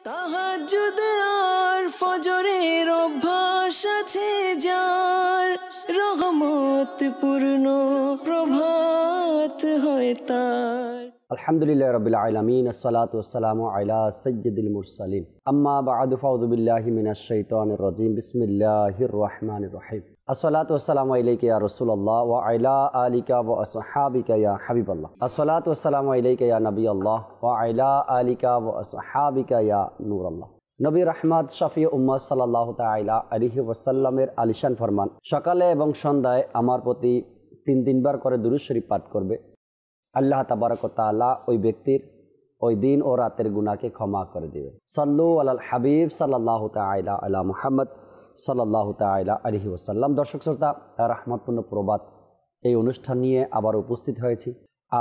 তাহাজ্জুদ আর ফজরের অভ্যাস আছে যার, রহমত পূর্ণ প্রভাত হয় তার। আলহামদুলিল্লাহি রাব্বিল আলামিন, আসসালাতু ওয়াসসালামু আলা সাইয়্যিদিল মুরসালিন, আম্মা বা'দু, ফাউযু বিল্লাহি মিনাশ শাইতানির রাজীম, বিসমিল্লাহির রহমানির রহিম। আসসালাতু ওয়াসসালামু আলাইকা ইয়া রাসূলুল্লাহ ওয়া আলা আলিকা ওয়া আসহাবিকা ইয়া হাবিবাল্লাহ। আসসালাতু ওয়াসসালামু আলাইকা ইয়া নবিয়াল্লাহ ওয়া আলা আলিকা ওয়া আসহাবিকা ইয়া নূরাল্লাহ। নবী রাহমাত শাফি উম্মাত সাল্লাল্লাহু তাআলা আলাইহি ওয়াসাল্লামের আলিশান ফরমান, সকালে এবং সন্ধ্যায় আমার প্রতি 3 বার করে দুরূদ শরীফ পাঠ করবে, আল্লাহ তাবারক ওয়া তাআলা ওই ব্যক্তির ওই দিন ও রাতের গুনাহকে ক্ষমা করে দেবে। সাল্লু আলাল হাবিব সাল্লাল্লাহু তাআলা আলা মুহাম্মদ সাল্লাল্লাহু তাআলা আলাইহি ওয়াসাল্লাম। দর্শক শ্রোতা, রাহমাতপূর্ণ প্রবাদ এই অনুষ্ঠান নিয়ে আবার উপস্থিত হয়েছি।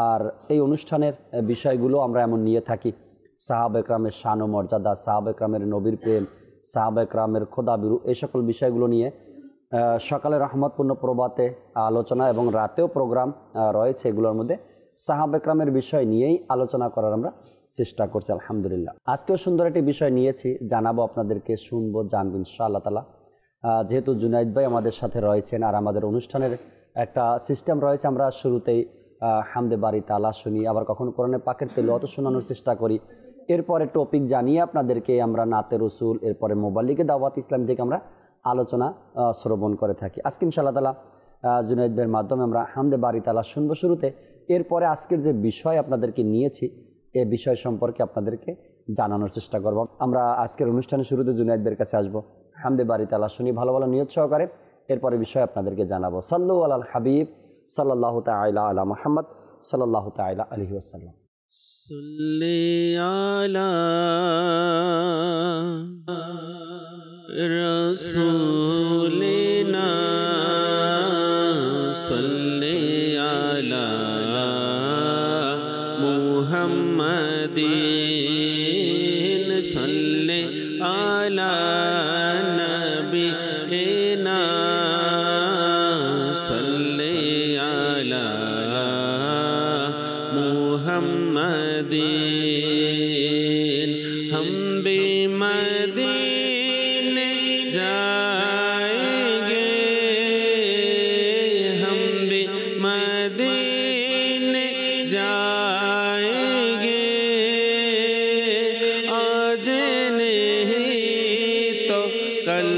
আর এই অনুষ্ঠানের বিষয়গুলো আমরা এমন নিয়ে থাকি, সাহাবা একরামের শান ও মর্যাদা, সাহাবা একরামের নবীর প্রেম, সাহাবা একরামের খোদাবিরু, এই সকল বিষয়গুলো নিয়ে সকালে রহমতপূর্ণ প্রবাতে আলোচনা এবং রাতেও প্রোগ্রাম রয়েছে। এগুলোর মধ্যে সাহাবা একরামের বিষয় নিয়েই আলোচনা করার আমরা চেষ্টা করছি আলহামদুলিল্লাহ। আজকেও সুন্দর একটি বিষয় নিয়েছি, জানাবো আপনাদেরকে, শুনবো, জানবেন ইনশাআল্লাহ তাআলা। যেহেতু জুনাইদ ভাই আমাদের সাথে রয়েছেন আর আমাদের অনুষ্ঠানের একটা সিস্টেম রয়েছে, আমরা শুরুতেই হামদে বারি তাআলা শুনি, আবার কখনো কোরআনে পাকের তেলাওয়াত শোনানোর চেষ্টা করি, এরপরে টপিক জানিয়ে আপনাদেরকে আমরা নাতে রসুল, এরপরে মোবাল্লিগে দাওয়াত ইসলাম থেকে আমরা আলোচনা শ্রবণ করে থাকি। আজকে ইনশাআল্লাহ তাআলা জুনাইদ ভাইয়ের মাধ্যমে আমরা হামদে বারি তাআলা শুনবো শুরুতে, এরপরে আজকের যে বিষয় আপনাদেরকে নিয়েছি এই বিষয় সম্পর্কে আপনাদেরকে জানানোর চেষ্টা করব। আমরা আজকের অনুষ্ঠানের শুরুতে জুনাইদ ভাইয়ের কাছে আসবো, হামদে বারি তাআলা শুনি ভালো ভালো নিয়ত সহকারে, এরপরে বিষয় আপনাদেরকে জানাবো। সাল্লু আলাল হাবিব সাল্লাল্লাহু তাআলা আলা মুহাম্মদ সাল্লাল্লাহু তাআলা আলাইহি ওয়াসাল্লাম। সাল্লি আলা রাসূলিনা সাল্লি আলা মুহাম্মাদিন সাল্লি আলা নবিয়িনা সাল্লি আলা মুহাম্মাদিন। हम भी मदीने जाएंगे, हम भी मदीने जाएंगे, आज नहीं तो कल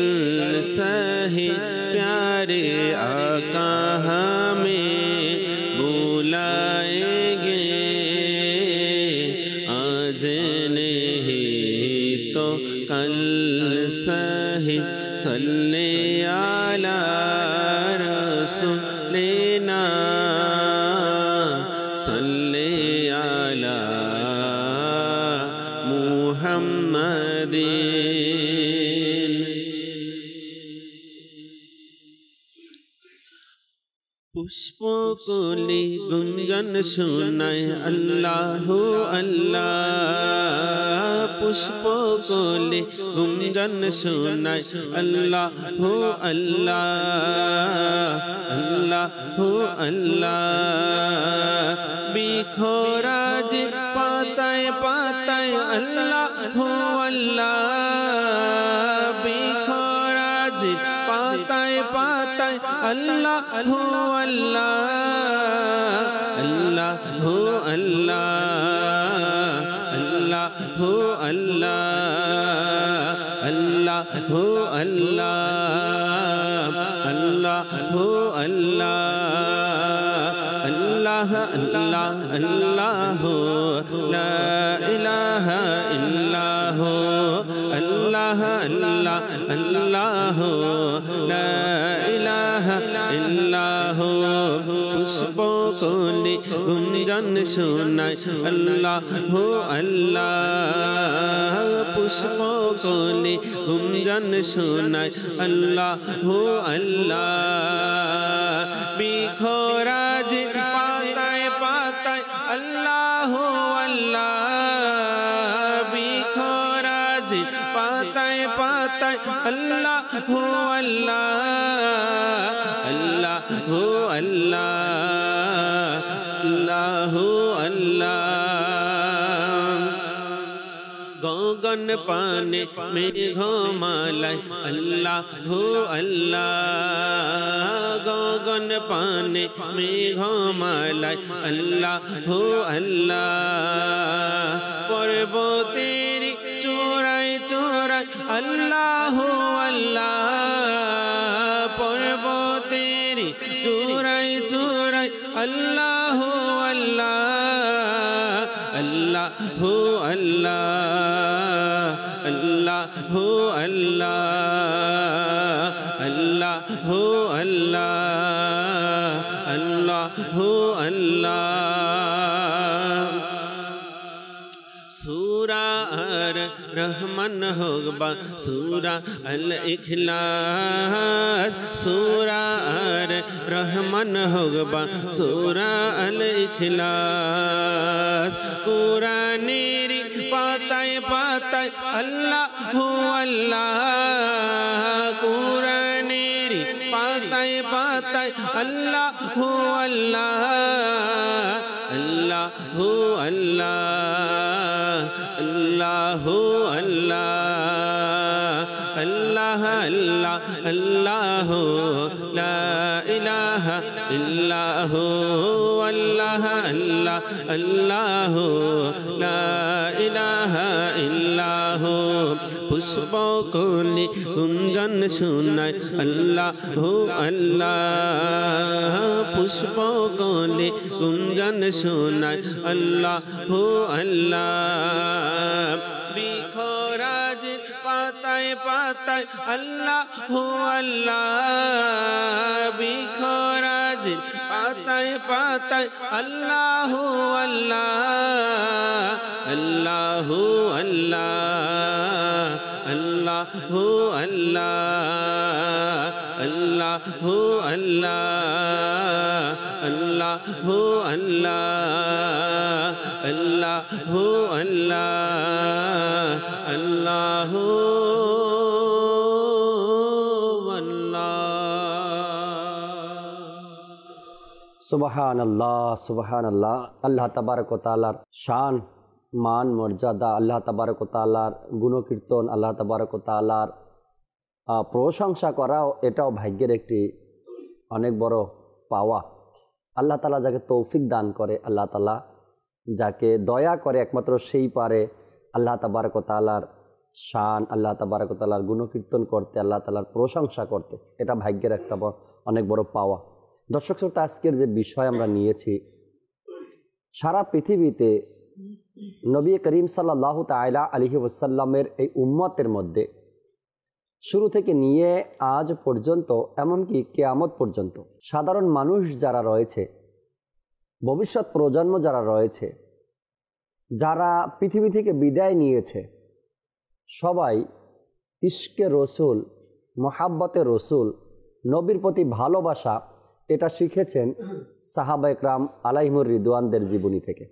सही प्यारे आका हमें बुलाएंगे, आज नहीं तो कल सही सल्ले आला रसूलिना सल्ले आला मुहम्मदिन। पुष्पों गुंजन सुनाए अल्लाह अल्लाह, पुष्पों गुंजन सुनाए अल्लाह अल्लाह अल्लाह अल्लाह। बिखोरा जी पाताए पाताए अल्लाह अल्लाह, बिखोरा जी पाताए पाताए अल्लाह अल्लाह अल्लाह अल्लाह अल्लाह अल्लाह अल्लाह अल्लाह अल्लाह अल्लाह ला इलाहा इल्लाह अल्लाह अल्लाह अल्लाह ला इलाहा इल्लाह। पुष्पों को गुंजन सुनाए अल्लाह अल्लाह, पुष्पों को गुंजन सुनाए अल्लाह अल्लाह। बिखोरा जी पाताए पाताए अल्लाह अल्लाह, बिखोरा जी पाताए पाताए अल्लाह अल्लाह अल्लाह अल्लाह अल्लाह। গগন পানে মেঘমালায় আল্লাহু আল্লাহ গগন পানে মেঘমালায় আল্লাহু আল্লাহ পর্বতের চূড়ায় চূড়ায় আল্লাহু আল্লাহ পর্বতের চূড়ায় চূড়ায় আল্লাহু আল্লাহ আল্লাহু আল্লাহ আল্লাহু আল্লাহ আল্লাহু আল্লাহ আল্লাহু আল্লাহ সূরা আর রহমান হোগবা সূরা আল ইখলাস সূরা আর রহমান হোগবা সূরা আল ইখলাস কুরআনের পাতায় পাতায় আল্লাহু আল্লাহ কুরআনের পাতায় পাতায় আল্লাহু আল্লাহ আল্লাহু আল্লাহ আল্লাহু আল্লাহ আল্লাহ আল্লাহ আল্লাহু লা ইলাহা ইল্লাহু আল্লাহ আল্লাহ আল্লাহু লা ইলাহা ইল্লাহু পুষ্প কলি কুঞ্জন শোনায় আল্লাহু আল্লাহ পুষ্প কলি কুঞ্জন শোনায় আল্লাহু আল্লাহ বিখরাজ পাতায় পাতায় আল্লাহু আল্লাহ বিখরাজ পাতায় পাতায় আল্লাহু আল্লাহ আল্লাহু আল্লাহ আল্লাহু আল্লাহ আল্লাহু আল্লাহ আল্লাহু আল্লাহ আল্লাহু আল্লাহ আল্লাহু সুবহানাল্লাহ সুবহানাল্লাহ। আল্লাহ তাবারক ওয়া তাআলার শান মান মর্যাদা, আল্লাহ তাবারক ওয়া তাআলার গুণকীর্তন, আল্লাহ তাবারক ওয়া তাআলার প্রশংসা করাও এটাও ভাগ্যের একটি অনেক বড় পাওয়া। আল্লাহ তাআলা যাকে তৌফিক দান করে, আল্লাহ তাআলা যাকে দয়া করে, একমাত্র সেই পারে আল্লাহ তাবারক ওয়া তাআলার শান, আল্লাহ তাবারক ওয়া তাআলার গুণকীর্তন করতে, আল্লাহ তাআলার প্রশংসা করতে। এটা ভাগ্যের একটা অনেক বড় পাওয়া। দর্শক শ্রোতা, আজকের যে বিষয় আমরা নিয়েছি, সারা পৃথিবীতে নবী করিম সাল্লাল্লাহু তাআলা আলাইহি ওয়াসাল্লামের এই উম্মতের মধ্যে শুরু থেকে নিয়ে আজ পর্যন্ত, এমনকি কিয়ামত পর্যন্ত সাধারণ মানুষ যারা রয়েছে, ভবিষ্যৎ প্রজন্ম যারা রয়েছে, যারা পৃথিবী থেকে বিদায় নিয়েছে, সবাই ইশকে রসুল, মোহাব্বতে রসুল, নবীর প্রতি ভালোবাসা এটা শিখেছেন সাহাবা একরাম আলাইহিমুর রিদওয়ানদের জীবনী থেকে।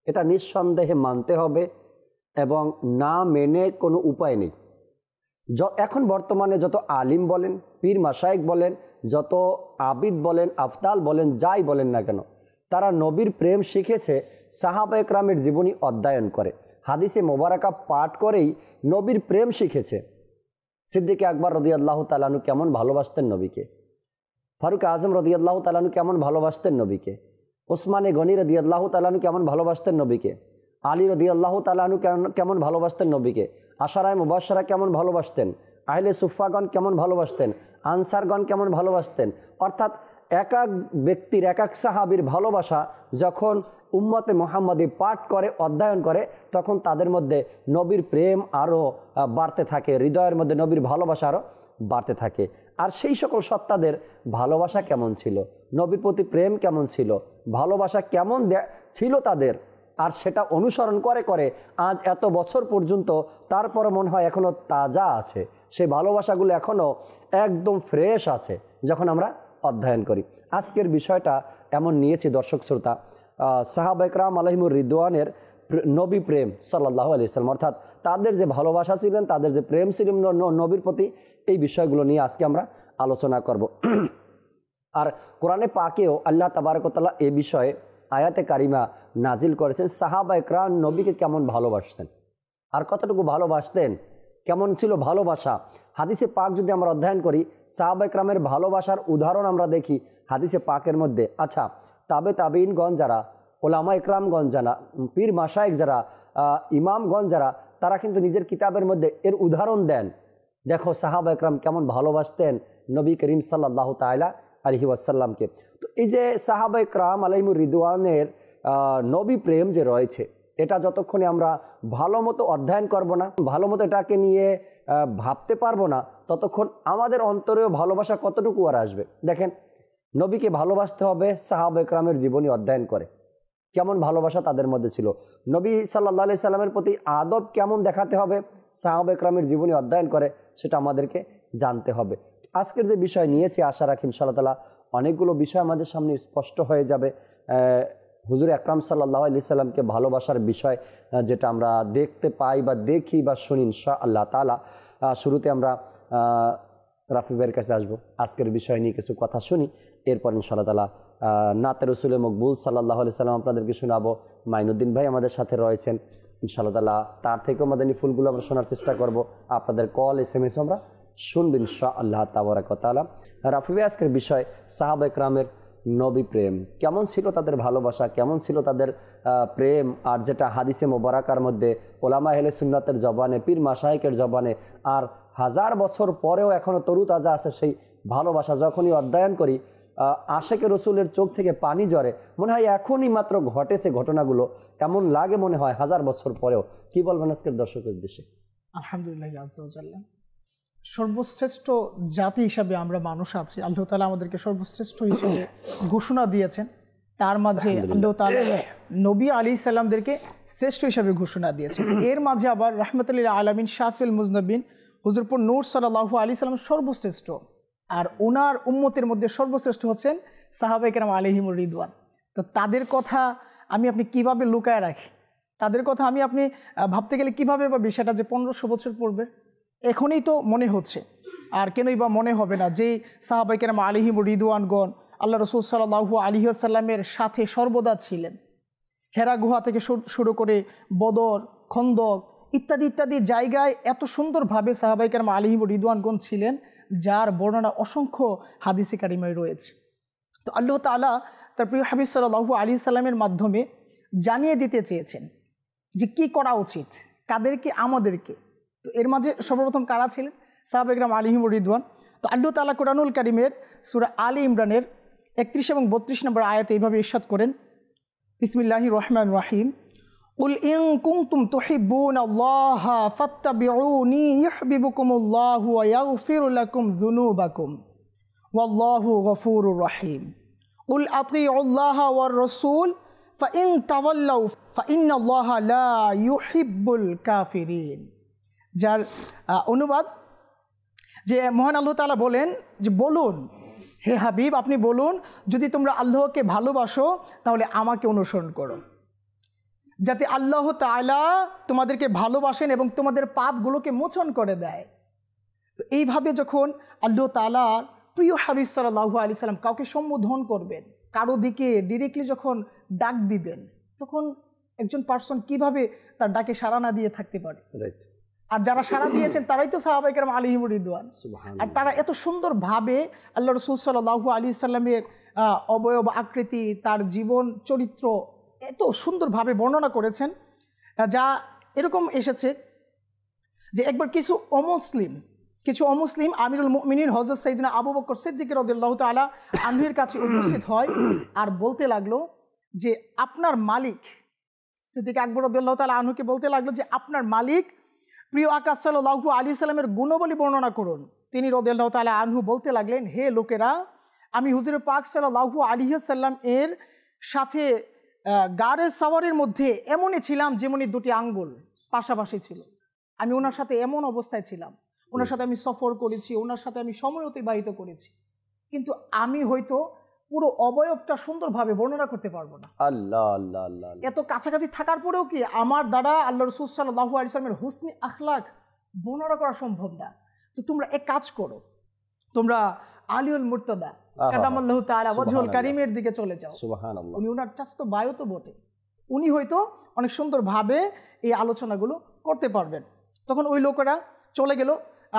এটা নিঃসন্দেহে মানতে হবে এবং না মেনে কোনো উপায় নেই। এখন বর্তমানে যত আলিম বলেন, পীর মাশায়েখ বলেন, যত আবিদ বলেন, আফতাল বলেন, যাই বলেন না কেন, তারা নবীর প্রেম শিখেছে সাহাবা একরামের জীবনী অধ্যয়ন করে, হাদিসে মোবারকা পাঠ করেই নবীর প্রেম শিখেছে। সিদ্দিকে আকবর রাদিয়াল্লাহু তাআলা আনহু কেমন ভালোবাসতেন নবীকে, ফারুক আজম রাদিয়াল্লাহু তাআলা আনহু কেমন ভালোবাসতেন নবীকে, ওসমানে গনি রাদিয়াল্লাহু তাআলা আনহু কেমন ভালোবাসতেন নবীকে, আলী রাদিয়াল্লাহু তাআলা আনহু কেমন ভালোবাসতেন নবীকে, আশারায়ে মুবাশশারা কেমন ভালোবাসতেন, আহলে সুফফাগণ কেমন ভালোবাসতেন, আনসারগণ কেমন ভালোবাসতেন। অর্থাৎ এক এক ব্যক্তির, এক এক সাহাবীর ভালোবাসা যখন উম্মতে মুহাম্মাদি পাঠ করে, অধ্যয়ন করে, তখন তাদের মধ্যে নবীর প্রেম আরও বাড়তে থাকে, হৃদয়ের মধ্যে নবীর ভালোবাসা আরও বাড়তে থাকে। আর সেই সকল সত্তাদের ভালোবাসা কেমন ছিল, নবীর প্রতি প্রেম কেমন ছিল, ভালোবাসা কেমন ছিল তাদের, আর সেটা অনুসরণ করে করে আজ এত বছর পর্যন্ত তারপর মনে হয় এখনও তাজা আছে, সেই ভালোবাসাগুলো এখনও একদম ফ্রেশ আছে যখন আমরা অধ্যয়ন করি। আজকের বিষয়টা এমন নিয়েছি দর্শক শ্রোতা, সাহাবা একরাম আলাইহিমুর রিদওয়ানের নবী প্রেম সাল্লাল্লাহু আলাইহি ওয়াসাল্লাম, অর্থাৎ তাদের যে ভালোবাসা ছিলেন, তাদের যে প্রেম ছিলেন নবীর প্রতি, এই বিষয়গুলো নিয়ে আজকে আমরা আলোচনা করব। আর কোরআনে পাকেও আল্লাহ তাবারক ওয়া তাআলা এ বিষয়ে আয়াতে কারিমা নাজিল করেছেন, সাহাবা একরাম নবীকে কেমন ভালোবাসছেন। আর কতটুকু ভালোবাসতেন, কেমন ছিল ভালোবাসা। হাদিসে পাক যদি আমরা অধ্যয়ন করি, সাহাবা একরামের ভালোবাসার উদাহরণ আমরা দেখি হাদিসে পাকের মধ্যে। আচ্ছা, তাবেঈনগণ যারা, ওলামা একরামগণ যারা, পীর মাশায়েখ যারা, ইমামগণ যারা, তারা কিন্তু নিজের কিতাবের মধ্যে এর উদাহরণ দেন। দেখো সাহাবা একরাম কেমন ভালোবাসতেন নবী করিম সাল্লাল্লাহু তাআলা আলাইহি ওয়াসাল্লামকে। তো এই যে সাহাবা একরাম আলাইহিমুর রিদওয়ানের নবী প্রেম যে রয়েছে, এটা যতক্ষণে আমরা ভালো মতো অধ্যয়ন করব না, ভালো মতো এটাকে নিয়ে ভাবতে পারবো না, ততক্ষণ আমাদের অন্তরেও ভালোবাসা কতটুকু আর আসবে। দেখেন, নবীকে ভালোবাসতে হবে সাহাবা একরামের জীবনী অধ্যয়ন করে, কেমন ভালোবাসা তাদের মধ্যে ছিল। নবী সাল্লাল্লাহু আলাইহি সাল্লামের প্রতি আদব কেমন দেখাতে হবে সাহাবা একরামের জীবনী অধ্যয়ন করে, সেটা আমাদেরকে জানতে হবে। আজকের যে বিষয় নিয়েছি, আশা রাখি ইনশাআল্লাহ তাআলা অনেকগুলো বিষয় আমাদের সামনে স্পষ্ট হয়ে যাবে। হুজুর আকরাম সাল্লাল্লাহু আলাইহি সাল্লামকে ভালোবাসার বিষয় যেটা আমরা দেখতে পাই বা দেখি বা শুনি ইনশাআল্লাহ তাআলা। শুরুতে আমরা রাফি ভাইয়ের কাছে আসবো, আজকের বিষয় নিয়ে কিছু কথা শুনি, এরপর ইনশাআল্লাহ তাআলা নাতে রসুল মকবুল সাল্লাল্লাহু আলাইহি সাল্লাম আপনাদেরকে শোনাবো। মাইনুদ্দিন ভাই আমাদের সাথে রয়েছেন, ইনশাআল্লাহ তাআলা তার থেকেও মাদানী ফুলগুলো আমরা শোনার চেষ্টা করব। আপনাদের কল SMS আমরা শুনবেন ইনশাআল্লাহ তাবারাক ওয়া তাআলা। রাফি ভাই, আজকের বিষয় সাহাবা একরামের নবী প্রেম, কেমন ছিল তাদের ভালোবাসা, কেমন ছিল তাদের প্রেম, আর যেটা হাদিসে মোবারকার মধ্যে ওলামা আহলে সুন্নাতের জবানে, পীর মাশায়েখের জবানে, আর 1000 বছর পরেও এখনও তরুতাজা আছে সেই ভালোবাসা। যখনই অধ্যয়ন করি আশেকে রসুলের চোখ থেকে পানি ঝরে, মনে হয় এখনই মাত্র ঘটেছে ঘটনাগুলো, এমন লাগে মনে হয় 1000 বছর পরেও। কি বলবেন আজকের দর্শকের উদ্দেশ্যে? আলহামদুলিল্লাহ, সর্বশ্রেষ্ঠ জাতি হিসাবে আমরা মানুষ আছি, আল্লাহ তাআলা আমাদেরকে সর্বশ্রেষ্ঠ হিসেবে ঘোষণা দিয়েছেন। তার মাঝে আল্লাহ তাআলা নবী আলাইহিস সালামদেরকে শ্রেষ্ঠ হিসাবে ঘোষণা দিয়েছেন। এর মাঝে আবার রাহমাতুল লিল আলামিন শাফিউল মুজনবিন হুজুরপুর নূর সাল্লাল্লাহু আলাইহি সাল্লাম সর্বশ্রেষ্ঠ, আর ওনার উম্মতের মধ্যে সর্বশ্রেষ্ঠ হচ্ছেন সাহাবায়ে কেরাম আলাইহিমুর রিদওয়ান। তো তাদের কথা আপনি কিভাবে লুকায় রাখি, তাদের কথা আপনি ভাবতে গেলে কিভাবে বা বিষয়টা যে 1500 বছর পূর্বে, এখনই তো মনে হচ্ছে, আর কেনই বা মনে হবে না যে সাহাবায়ে কেরাম আলাইহিমুর রিদওয়ানগণ আল্লাহ রাসূল সাল্লাল্লাহু আলাইহি ওয়াসাল্লামের সাথে সর্বদা ছিলেন। হেরা গুহা থেকে শুরু করে বদর, খন্দক ইত্যাদি ইত্যাদি জায়গায় এত সুন্দরভাবে সাহাবায়ে কেরাম আলাইহিমুর রিদওয়ানগণ ছিলেন, যার বর্ণনা অসংখ্য হাদিসে কারিমায় রয়েছে। তো আল্লাহ তাআলা তার প্রিয় হাবিব সাল্লাল্লাহু আলাইহি সাল্লামের মাধ্যমে জানিয়ে দিতে চেয়েছেন যে কি করা উচিত, কাদেরকে, আমাদেরকে। তো এর মাঝে সর্বপ্রথম কারা ছিলেন? সাহাবায়ে কেরাম আলাইহিমুর রিদওয়ান। তো আল্লাহ তাআলা কোরআনুল কারীমের সূরা আলে ইমরানের 31 এবং 32 নম্বর আয়াতে এইভাবে ইরশাদ করেন, বিসমিল্লাহির রহমানির রহিম, কুল ইন কুনতুম তুহিব্বুনাল্লাহা ফাত্তাবিউনি ইউহিব্বুকুমুল্লাহু ওয়া ইয়াগফির লাকুম যুনুবাকুম ওয়াল্লাহু গফুরুর রহিম। কুল আতিউল্লাহা ওয়ার রাসূল ফাইন তাওয়াল্লাউ ফাইন্নাল্লাহা লা ইউহিব্বুল কাফিরিন। যার অনুবাদ যে মহান আল্লাহ তাআলা বলেন যে বলুন হে হাবিব, আপনি বলুন যদি তোমরা আল্লাহকে ভালোবাসো তাহলে আমাকে অনুসরণ করো, যাতে আল্লাহ তাআলা তোমাদেরকে ভালোবাসেন এবং তোমাদের পাপগুলোকে মোচন করে দেয়। তো এইভাবে যখন আল্লাহ তাআলার প্রিয় হাবিব সাল্লাল্লাহু আলাইহি সাল্লাম কাউকে সম্বোধন করবেন, কারো দিকে ডিরেক্টলি যখন ডাক দিবেন, তখন একজন পার্সন কিভাবে তার ডাকে সাড়া না দিয়ে থাকতে পারে? আর যারা সাড়া দিয়েছেন তারাই তো সাহাবায়ে কেরাম আলাইহিমুর রিদওয়ান। আর তারা এত সুন্দরভাবে আল্লাহ রাসূল সাল্লাল্লাহু আলাইহি সাল্লামের অবয়ব আকৃতি, তার জীবন চরিত্র এত সুন্দরভাবে বর্ণনা করেছেন, যা এরকম এসেছে যে একবার কিছু অমুসলিম আমিরুল মুমিনিন হযরত সাইয়েদনা আবু বকর সিদ্দিক রাদিয়াল্লাহু তাআলা আনহুর কাছে উপস্থিত হয় আর বলতে লাগলো যে আপনার মালিক, সিদ্দিক আকবর রাদিয়াল্লাহু তাআলা আনহুকে বলতে লাগলো যে আপনার মালিক প্রিয় আকা সাল্লাল্লাহু আলাইহি সাল্লামের গুণাবলী বর্ণনা করুন। তিনি রাদিয়াল্লাহু তাআলা আনহু বলতে লাগলেন, হে লোকেরা, আমি হুজুর পাক সাল্লাল্লাহু আলাইহি সাল্লাম এর সাথে গাড়ে সাওয়ারের মধ্যে এমনই ছিলাম যেমনই দুটি আঙ্গুল পাশাপাশি ছিল। আমি ওনার সাথে এমন অবস্থায় ছিলাম, ওনার সাথে আমি সফর করেছি, ওনার সাথে আমি সময় অতিবাহিত করেছি, কিন্তু আমি হয়তো পুরো অবয়বটা সুন্দরভাবে বর্ণনা করতে পারবো না। আল্লাহ আল্লাহ আল্লাহ, এত কাছাকাছি থাকার পরেও কি আমার দ্বারা আল্লাহ রাসূল সাল্লাল্লাহু আলাইহি সাল্লামের হুসনি আখলাক বর্ণনা করা সম্ভব না। তো তোমরা এক কাজ করো, তোমরা আলিউল মুর্তাদা কাদামাল্লাহু তাআলা ওয়াজহুল কারীমের দিকে চলে যাও। সুবহানাল্লাহ। উনি ওনার চাচাতো ভাইও তো বটে, উনি হয়তো অনেক সুন্দরভাবে এই আলোচনাগুলো করতে পারবেন। তখন ওই লোকেরা চলে গেল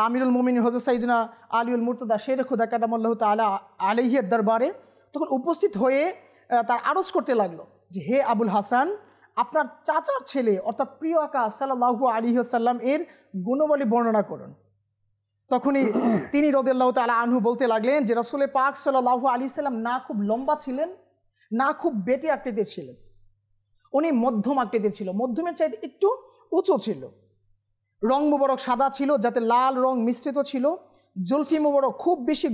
আমিরুল মুমিনিন হযরত সাইয়েদনা আলিউল মুর্তদা শের খুদা কাদামাল্লাহু তাআলা আলাইহির দরবারে। তখন উপস্থিত হয়ে তার আরজ করতে লাগলো যে হে আবুল হাসান, আপনার চাচার ছেলে অর্থাৎ প্রিয় আকা সাল্লাল্লাহু আলাইহি ওয়াসাল্লাম এর গুণাবলী বর্ণনা করুন। তখনই তিনি রাদিয়াল্লাহু তাআলা আনহু বলতে লাগলেন যে রাসূল পাক সাল্লাল্লাহু আলাইহি সাল্লাম না খুব লম্বা ছিলেন, না খুব বেটে আকৃতির ছিলেন, উনি মধ্যম আকৃতির ছিল, মধ্যমের চাইতে একটু উঁচু ছিল। রং মুবারক সাদা ছিল, যাতে লাল রং মিশ্রিত ছিল। জুলফি মুবারক খুব বেশি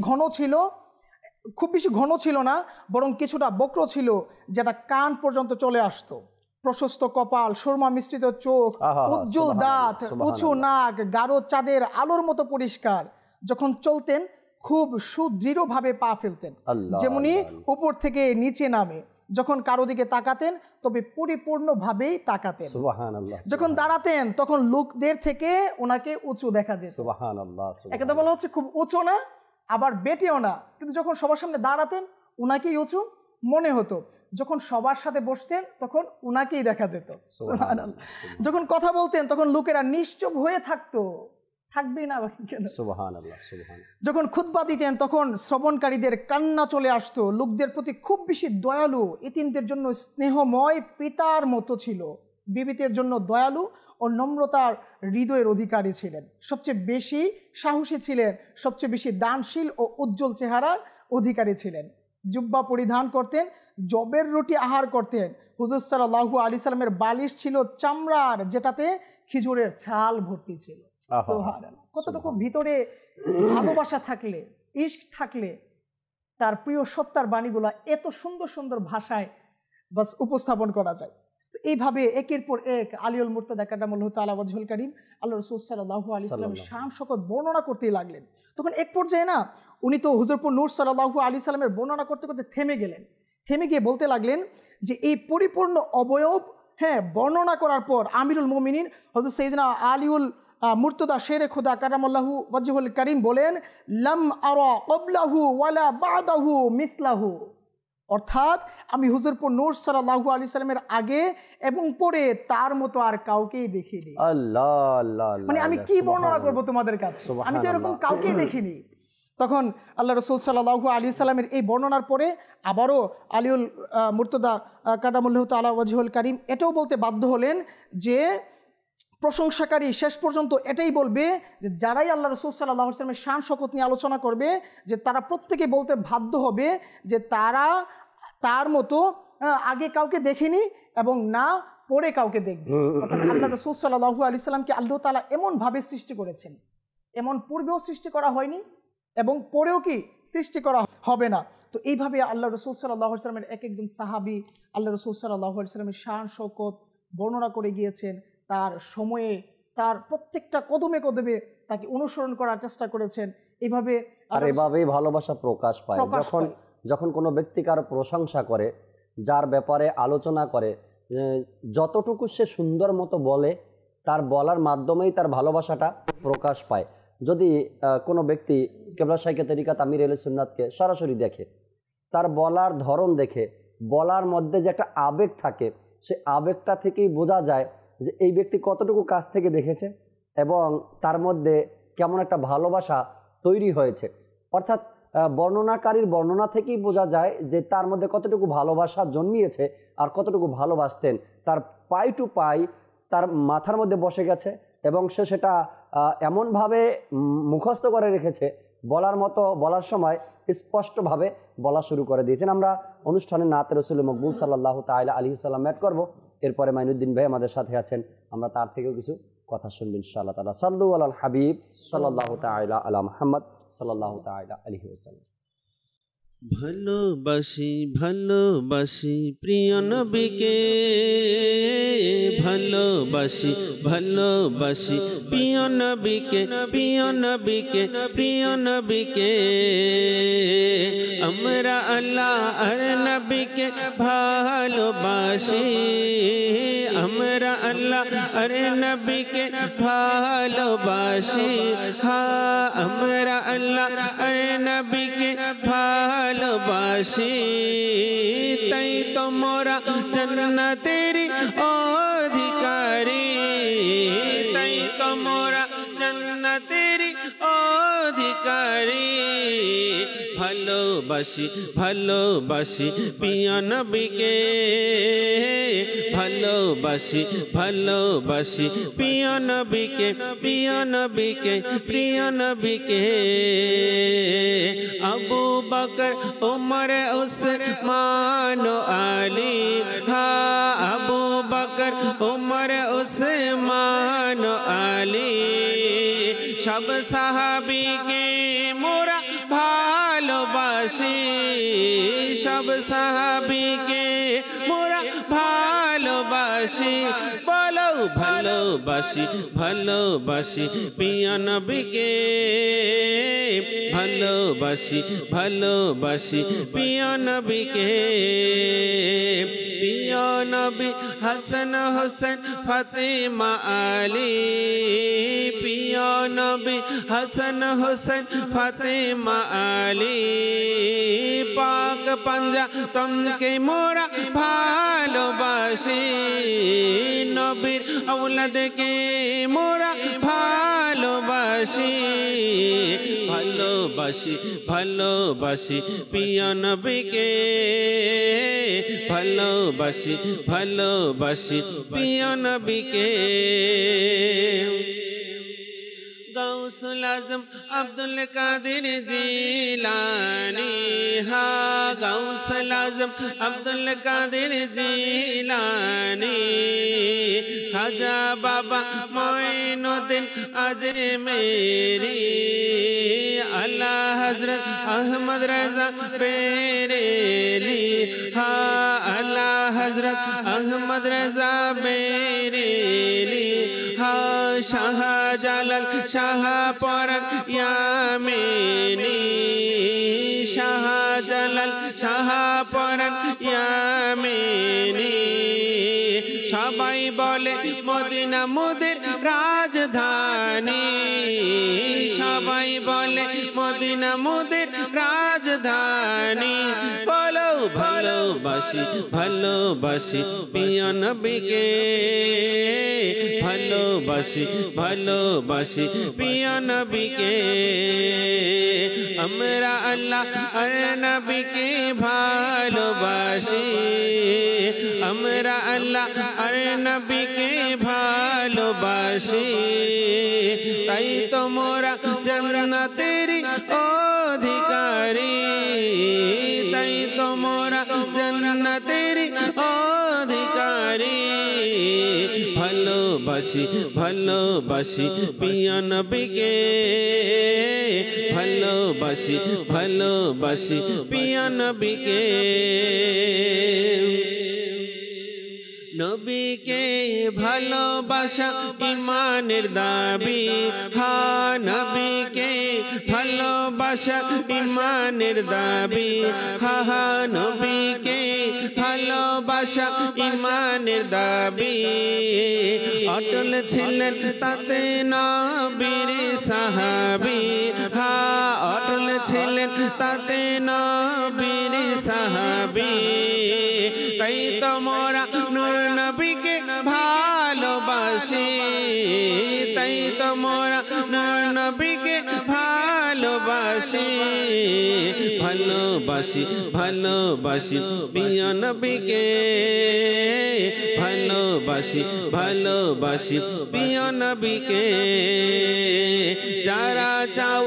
ঘন ছিল না, বরং কিছুটা বক্র ছিল, যেটা কান পর্যন্ত চলে আসতো। প্রশস্ত কপাল, সুরমা মিশ্রিত চোখ, উজ্জ্বল দাঁত, উঁচু নাক, গাঢ় চাঁদের আলোর মতো পরিষ্কার। যখন চলতেন খুব সুদৃঢ়ভাবে পা ফেলতেন, যেমনি উপর থেকে নিচে নামে। যখন কারো দিকে তাকাতেন তবে পরিপূর্ণভাবেই তাকাতেন। যখন দাঁড়াতেন তখন লোকদের থেকে ওনাকে উঁচু দেখা যেত। একদম বলা হচ্ছে খুব উঁচু না, আবার বেটেও না, কিন্তু যখন সবার সামনে দাঁড়াতেন উনাকেই উঁচু মনে হতো। যখন সবার সাথে বসতেন তখন উনাকেই দেখা যেত। যখন কথা বলতেন তখন লোকেরা নিশ্চুপ হয়ে থাকতো, থাকবেই না কেন। যখন খুতবা দিতেন তখন শ্রবণকারীদের কান্না চলে আসতো। লোকদের প্রতি খুব বেশি দয়ালু, এতিমদের জন্য স্নেহময় পিতার মতো ছিল। বিবিদের জন্য দয়ালু ও নম্রতার হৃদয়ের অধিকারী ছিলেন। সবচেয়ে বেশি সাহসী ছিলেন, সবচেয়ে বেশি দানশীল ও উজ্জ্বল চেহারার অধিকারী ছিলেন। জুব্বা পরিধান করতেন, জবের রুটি আহার করতেন। হুজুর সাল্লাল্লাহু আলাইহি সাল্লামের বালিশ ছিল চামড়ার, যেটাতে খেজুরের ছাল ভর্তি ছিল। কতটুকু ভিতরে ভালোবাসা থাকলে, ইশক থাকলে তার প্রিয় সত্তার বাণীগুলা এত সুন্দর সুন্দর ভাষায় বাস উপস্থাপন করা যায়। তো এইভাবে একের পর এক আলিউল মুর্তদা কাদামাল্লাহু তাআলা ওয়াজহুল কারীম আল্লাহ রাসূল সাল্লাল্লাহু আলাইহি সাল্লামের শান শকত বর্ণনা করতেই লাগলেন। তখন এক পর্যায়ে না উনি তো হুজুরপুর নূর সাল্লাল্লাহু আলাইহি সাল্লামের বর্ণনা করতে করতে থেমে গেলেন। থেমে গিয়ে বলতে লাগলেন যে এই পরিপূর্ণ অবয়ব বর্ণনা করার পর আমিরুল মুমিনিন হযরত সাইয়েদনা আলিউল মুর্তদা শেরে খুদা কারামাল্লাহু ওয়াজহুল কারীম বলেন, লাম আরা ক্বাবলাহু ওয়ালা বাদাহু মিসলাহু। অর্থাৎ আমি হুজুরপুর নূর সাল্লাল্লাহু আলাইহি সাল্লামের আগে এবং পরে তার মতো আর কাউকেই দেখিনি। মানে আমি কি বর্ণনা করব তোমাদের কাছে, আমি তো এরকম কাউকেই দেখিনি। তখন আল্লাহ রাসূল সাল্লাল্লাহু আলাইহি সাল্লামের এই বর্ণনার পরে আবারও আলিউল মুর্তদা কাদামাল্লাহু তাআলা ওয়াজহুল কারীম এটাও বলতে বাধ্য হলেন যে প্রশংসাকারী শেষ পর্যন্ত এটাই বলবে যে যারাই আল্লাহ রাসূল সাল্লাল্লাহু আলাইহি ওয়াসাল্লামের শান শকত নিয়ে আলোচনা করবে, যে তারা প্রত্যেকে বলতে বাধ্য হবে যে তারা তার মতো আগে কাউকে দেখেনি এবং না পরে কাউকে দেখবে। অর্থাৎ আল্লাহ রাসূল সাল্লাল্লাহু আলাইহি ওয়াসাল্লামকে আল্লাহ তাআলা এমনভাবে সৃষ্টি করেছেন, এমন পূর্বেও সৃষ্টি করা হয়নি এবং পরেও কি সৃষ্টি করা হবে না। তো এইভাবে আল্লাহ রাসূল সাল্লাল্লাহু আলাইহি ওয়াসাল্লামের এক একজন সাহাবী আল্লাহ রাসূল সাল্লাল্লাহু আলাইহি ওয়াসাল্লামের শান শকত বর্ণনা করে গিয়েছেন। তার সময়ে তার প্রত্যেকটা কদমে কদমে তাকে অনুসরণ করার চেষ্টা করেছেন। এইভাবে আর এভাবেই ভালোবাসা প্রকাশ পায়। যখন কোনো ব্যক্তি কারো প্রশংসা করে, যার ব্যাপারে আলোচনা করে, যতটুকু সে সুন্দর মতো বলে, তার বলার মাধ্যমেই তার ভালোবাসাটা প্রকাশ পায়। যদি কোনো ব্যক্তি কেবলা শাইখে তরিকাত আমির আহলে সুন্নাতকে সরাসরি দেখে, তার বলার ধরন দেখে, বলার মধ্যে যে একটা আবেগ থাকে, সে আবেগটা থেকেই বোঝা যায় যে এই ব্যক্তি কতটুকু কাছ থেকে দেখেছে এবং তার মধ্যে কেমন একটা ভালোবাসা তৈরি হয়েছে। অর্থাৎ বর্ণনাকারীর বর্ণনা থেকেই বোঝা যায় যে তার মধ্যে কতটুকু ভালোবাসা জন্মিয়েছে আর কতটুকু ভালোবাসতেন। তার পাই টু পাই তার মাথার মধ্যে বসে গেছে এবং সে সেটা এমনভাবে মুখস্থ করে রেখেছে, বলার মতো বলার সময় স্পষ্টভাবে বলা শুরু করে দিয়েছেন। আমরা অনুষ্ঠানে নাতে রসুল মকবুল সাল্লাল্লাহু তাআলা আলাইহি ওয়াসাল্লাম ম্যাট করবো। এরপরে মাইনুদ্দিন ভাই আমাদের সাথে আছেন, আমরা তার থেকেও কিছু কথা শুনবো ইনশাআল্লাহ তাআলা। সাল্লু আলাল হাবিব সাল্লাল্লাহু তাআলা আলা মুহাম্মদ সাল্লাল্লাহু তাআলা আলাইহি ওয়াসাল্লাম। ভালোবাসি ভালোবাসি প্রিয় নবীকে, ভালোবাসি ভালোবাসি প্রিয় নবীকে, প্রিয় নবীকে, প্রিয় নবীকে। আমরা আল্লাহ আর নবীকে ভালোবাসি, আমরা আল্লাহ আর নবীকে ভালোবাসি। হ্যাঁ, আমরা আল্লাহ আর নবীকে ভালোবাসি, তাই তোমরা জান্নাতের অধিকারী, তোমরা জান্নাতেরই অধিকারী ভালোবাসি ভালোবাসি প্রিয় নবীকে ভালোবাসি ভালোবাসি প্রিয় নবীকে প্রিয় নবীকে প্রিয় নবীকে আবু বকর উমর উসমান আলী হ্যাঁ আবু বকর উমর উসমান আলী সব সাহাবীকে মোরা ভালোবাসি সব সাহাবীকে মোরা ভালোবাসি বলো ভালোবাসি ভালোবাসি প্রিয় নবীকে ভালোবাসি ভালোবাসি প্রিয় নবীকে প্রিয় নবী হাসান হোসেন ফাতেমা আলী প্রিয় নবী হাসান হোসেন ফাতেমা আলী পাক পাঞ্জা তমকে মোরা ভালোবাসি নবীর আওলাদকে মোরা ভালোবাসি ভালোবাসি ভালোবাসি প্রিয় নবীকে ভালোবাসি ভালোবাসি প্রিয় নবীকে গৌসুল আজম আব্দুল কাদের জিলানী হ্যাঁ গৌসুল আজম আব্দুল কাদের জিলানী খাজা বাবা মঈনুদ্দিন আজমেরি আলা হযরত আহমদ রাজা বেরেলি হ্যাঁ আলা হযরত আহমদ রাজা বেরেলি হ্যাঁ শাহজালাল শাহ পরান ইয়ামিনী শাহজালাল শাহ পরান ইয়ামিনী সবাই বলে মদিনা মোদের রাজধানী সবাই বলে মদিনা মোদের রাজধানী বলো ভালোবাসি ভালোবাসি প্রিয় নবীকে ভালোবাসি ভালোবাসি প্রিয় নবীকে আমরা আল্লাহ আর নবীকে ভালোবাসি আমরা আল্লাহ আর নবীকে ভালোবাসি তাই তোমরা জান্নাতেরই অধিকারী তাই তোমরা জান্নাতেরই অধিকারী ভালোবাসি ভালোবাসি প্রিয় নবীকে ভালোবাসি ভালোবাসি প্রিয় নবীকে নবীকে ভালোবাসা ঈমানের দাবি হ্যাঁ নবীকে ভালোবাসা ঈমানের দাবি হ্যাঁ নবীকে ভালোবাসা ঈমানের দাবি অটল ছিলেন তাতে নবীর সাহাবী হ্যাঁ অটল ছিলেন তাতে নবীর সাহাবী তাই তোমরা নূর নবীকে ভালোবাসি তাই তোমরা নূর নবীকে ভালোবাসি ভালোবাসি ভালোবাসি প্রিয় নবীকে ভালোবাসি ভালোবাসি প্রিয় নবীকে যারা চাও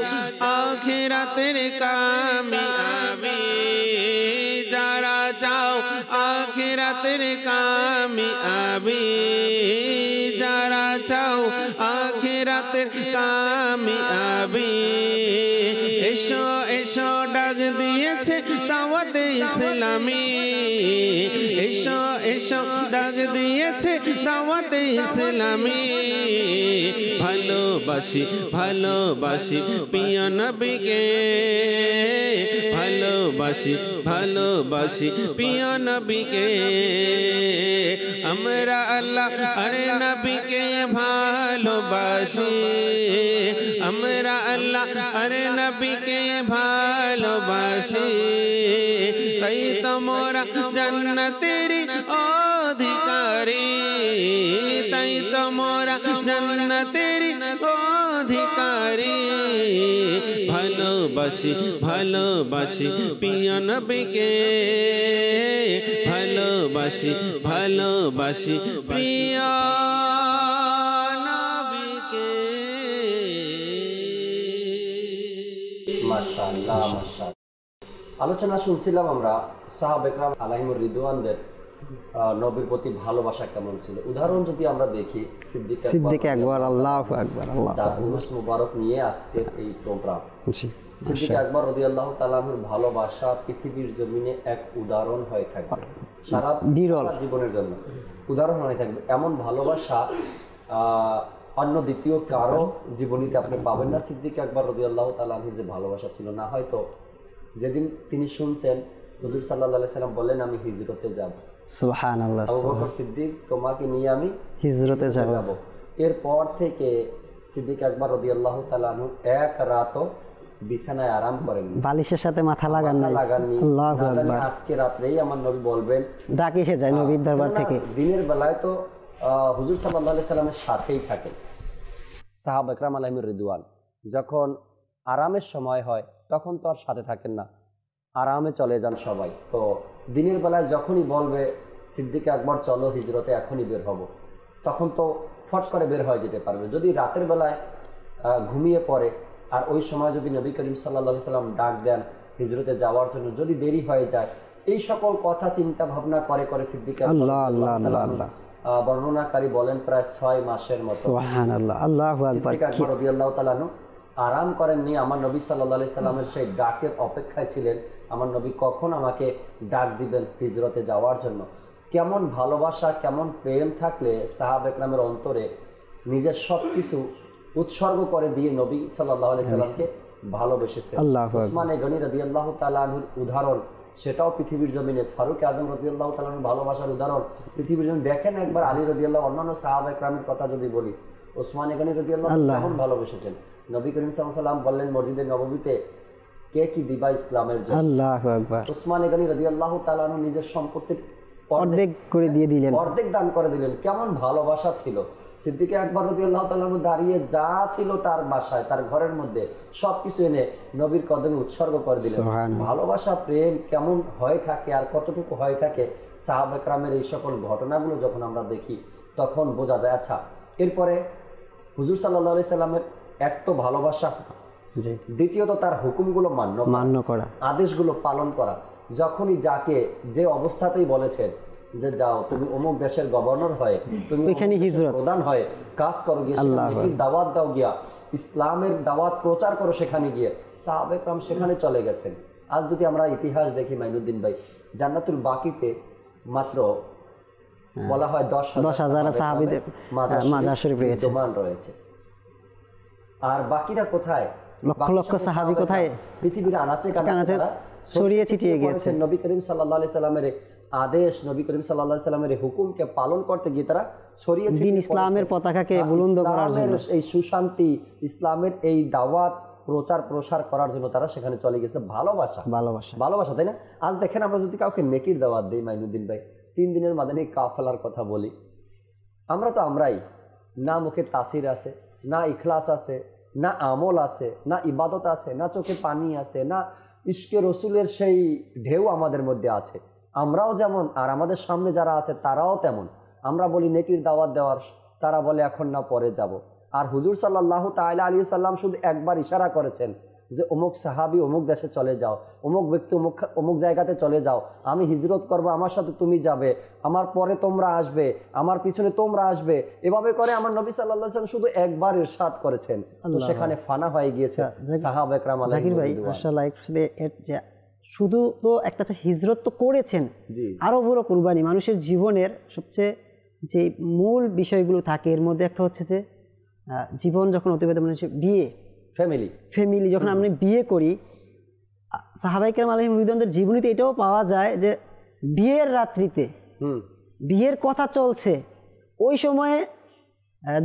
আখিরাতের কামিয়াবি যারা চাও আখিরাতের কামিয়াবি যারা চাও আখিরাতের কামিয়াবি এসো এসো ডাক দিয়েছে দাওয়াত ইসলামী এসো এসো ডাক দিয়েছে দাওয়াত ইসলামী ভালোবাসি ভালোবাসি প্রিয় নবীকে ভালোবাসি ভালোবাসি প্রিয় নবীকে আমরা আল্লাহ আর নবীকে ভালোবাসি আমরা আল্লাহ আর নবীকে ভালোবাসি তাই তোমরা জান্নাতেরই অধিকারী অধিকারী, তাই তো মোরা জান্নাতের অধিকারী। ভালোবাসি ভালোবাসি প্রিয় নবীকে, ভালোবাসি ভালোবাসি প্রিয় নবীকে। মাশাআল্লাহ মাশাআল্লাহ। আলোচনা শুনছিলাম আমরা সাহাবা ইকরাম আলাইহিমুর রিদওয়ানদের নবীর প্রতি ভালোবাসা কেমন ছিল। উদাহরণ যদি আমরা দেখি সিদ্দিক আকবর, আল্লাহু আকবার, আল্লাহু আকবার, উরুস মুবারক নিয়ে আজকের এই প্রোগ্রাম। জি, সিদ্দিক আকবর রাদিয়াল্লাহু তাআলা আনহুর ভালোবাসা পৃথিবীর জমিনে এক উদাহরণ হয়ে থাকবে, সারা বিরল জীবনের জন্য উদাহরণ হয়ে থাকবে। এমন ভালোবাসা অন্য দ্বিতীয় কারো জীবনীতে আপনি পাবেন না। সিদ্দিক আকবর রাদিয়াল্লাহু তাআলা আনহুর যে ভালোবাসা ছিল, না হয়তো যেদিন তিনি শুনছেন হুজুর সাল্লাল্লাহু আলাইহি সাল্লাম বললেন আমি হিজরতে যাব, সুবহানাল্লাহ, আবু বকর সিদ্দিক তোমাকে নিয়ে আমি হিজরতে যাব, এরপর থেকে সিদ্দিক আকবর রাদিয়াল্লাহু তাআলা আনহু এক রাতও বিছানায় আরাম করেন, বালিশের সাথে মাথা লাগাননি। আল্লাহু আকবার। আজকে রাতেই আমার নবী বলবেন ডাক এসে যায় নবীর দরবার থেকে। দিনের বেলায় তো হুজুর সাল্লাল্লাহু আলাইহি সাল্লামের সাথেই থাকে সাহাবা ইকরাম আলাইহিমুর রিদওয়ান। যখন আরামের সময় হয় তখন তো আর সাথে থাকেন না, আরামে চলে যান সবাই। তো দিনের বেলায় যখনই বলবে সিদ্দিক আকবর চলো হিজরতে এখনই বের হব, তখন তো ফট করে বের হয়ে যেতে পারবে। যদি রাতের বেলায় ঘুমিয়ে পড়ে আর ওই সময় যদি নবী করিম সাল্লাল্লাহু আলাইহি সাল্লাম ডাক দেন হিজরতে যাওয়ার জন্য, যদি দেরি হয়ে যায়, এই সকল কথা চিন্তা ভাবনা করে করে সিদ্দিক বর্ণনাকারী বলেন প্রায় 6 মাসের মতো সুবহানাল্লাহ, আল্লাহু আকবার, সিদ্দিক আকবর রাদিয়াল্লাহু তাআলা আনহু আরাম করেননি। আমার নবী সাল্লাল্লাহু আলাইহি সাল্লামের সেই ডাকের অপেক্ষায় ছিলেন, আমার নবী কখন আমাকে ডাক দিবেন হিজরতে যাওয়ার জন্য। কেমন ভালোবাসা, কেমন প্রেম থাকলে সাহাবা ইকরামের অন্তরে নিজের সব কিছু উৎসর্গ করে দিয়ে নবী সাল্লাল্লাহু আলাইহি সাল্লামকে ভালোবেসেছেন। উসমানে গনি রাদিয়াল্লাহু তাআলা আনহুর উদাহরণ, সেটাও পৃথিবীর জমিনে। ফারুক আজম রাদিয়াল্লাহু তাআলা আনহুর ভালোবাসার উদাহরণ পৃথিবীর জমিনে। দেখেন একবার আলী রাদিয়াল্লাহু, অন্যান্য সাহাবা ইকরামের কথা যদি বলি, উসমানে গনি রাদিয়াল্লাহু কেমন ভালোবেসেছেন। নবী করিম সাল্লাল্লাহু আলাইহি সাল্লাম বললেন মসজিদে নববীতে কে কি দিবা ইসলামের জন্য, আল্লাহু আকবার। উসমানে গনি রাদিয়াল্লাহু তাআলা আনহু নিজের সম্পত্তির অর্ধেক করে দিয়ে দিলেন, অর্ধেক দান করে দিলেন। কেমন ভালোবাসা ছিল। সিদ্দিক আকবর রাদিয়াল্লাহু তাআলা আনহু দাঁড়িয়ে যা ছিল তার বাসায়, তার ঘরের মধ্যে সবকিছু এনে নবীর কদমে উৎসর্গ করে দিলেন। ভালোবাসা, প্রেম কেমন হয়ে থাকে আর কতটুকু হয়ে থাকে, সাহাবা ইকরামের এই সকল ঘটনাগুলো যখন আমরা দেখি তখন বোঝা যায়। আচ্ছা, এরপরে হুজুর সাল্লাল্লাহু আলাইহি সাল্লামের এক তো ভালোবাসা, দ্বিতীয়ত তার হুকুমগুলো মান্য করা, আদেশগুলো পালন করা। যখনই যাকে যে অবস্থাতেই বলেছেন যে যাও তুমি অমুক দেশের গভর্নর হয়ে, তুমি এখানে হিজরত প্রধান হয়ে কাজ করো, গিয়ে দাওয়াত দাও, গিয়া ইসলামের দাওয়াত প্রচার করো, সেখানে গিয়ে সাহাবা ইকরাম সেখানে চলে গেছেন। আজ যদি আমরা ইতিহাস দেখি মাইনুদ্দিন ভাই, জান্নাতুল বাকিতে মাত্র বলা হয় 10,000 সাহাবীদের মাজার শরীফ রয়েছে। আর বাকিরা কোথায়? লক্ষ লক্ষ সাহাবী কোথায়? পৃথিবীর আনাচে কানাচে ছড়িয়ে ছিটিয়ে গিয়েছে। নবী করিম সাল্লাল্লাহু আলাইহি সাল্লামের আদেশ, নবী করিম সাল্লাল্লাহু আলাইহি সাল্লামের হুকুমকে পালন করতে গিয়ে তারা ছড়িয়ে ছিটিয়ে ইসলামের পতাকাকে বুলন্দ করার জন্য, এই সুশান্তি, ইসলামের এই দাওয়াত প্রচার প্রসার করার জন্য তারা সেখানে চলে গেছে। ভালোবাসা, ভালোবাসা, ভালোবাসা, তাই না? আজ দেখেন আমরা যদি কাউকে নেকির দাওয়াত দিই মাইনুদ্দিন ভাই, 3 দিনের মাদানী কাফেলার কথা বলি, আমরা তো আমরাই না মুখে তাসির আছে, না ইখলাস আছে, না আমল আছে, না ইবাদত আছে, না চোখে পানি আছে, না ইশকে রসুলের সেই ঢেউ আমাদের মধ্যে আছে। আমরাও যেমন আর আমাদের সামনে যারা আছে তারাও তেমন। আমরা বলি নেকির দাওয়াত দেওয়ার, তারা বলে এখন না পরে যাব। আর হুজুর সাল্লাল্লাহু তাআলা আলাইহি সাল্লাম শুধু একবার ইশারা করেছেন যে অমুক সাহাবী অমুক দেশে চলে যাও, অমুক ব্যক্তি অমুক জায়গাতে চলে যাও, আমি হিজরত করব, আমার সাথে তুমি যাবে, আমার পরে তোমরা আসবে, আমার পিছনে তোমরা আসবে। এভাবে করে আমার নবী সাল্লাল্লাহু আলাইহি সাল্লাম শুধু একবার ইরশাদ করেছেন, তো সেখানে ফানা হয়ে গিয়েছে সাহাবা একরাম আলাইহিম। জাকির ভাই মাশাআল্লাহ, শুধু তো একটা হিজরত তো করেছেন, আরো বড় কুরবানি। মানুষের জীবনের সবচেয়ে যে মূল বিষয়গুলো থাকে এর মধ্যে একটা হচ্ছে যে জীবন যখন অতিবাহিত, মানে বিয়ে, ফ্যামিলি যখন আমরা বিয়ে করি, সাহাবায়ে কেরাম আলাইহিম রিদওয়ানদের জীবনীতে এটাও পাওয়া যায় যে বিয়ের রাত্রিতে বিয়ের কথা চলছে, ওই সময়ে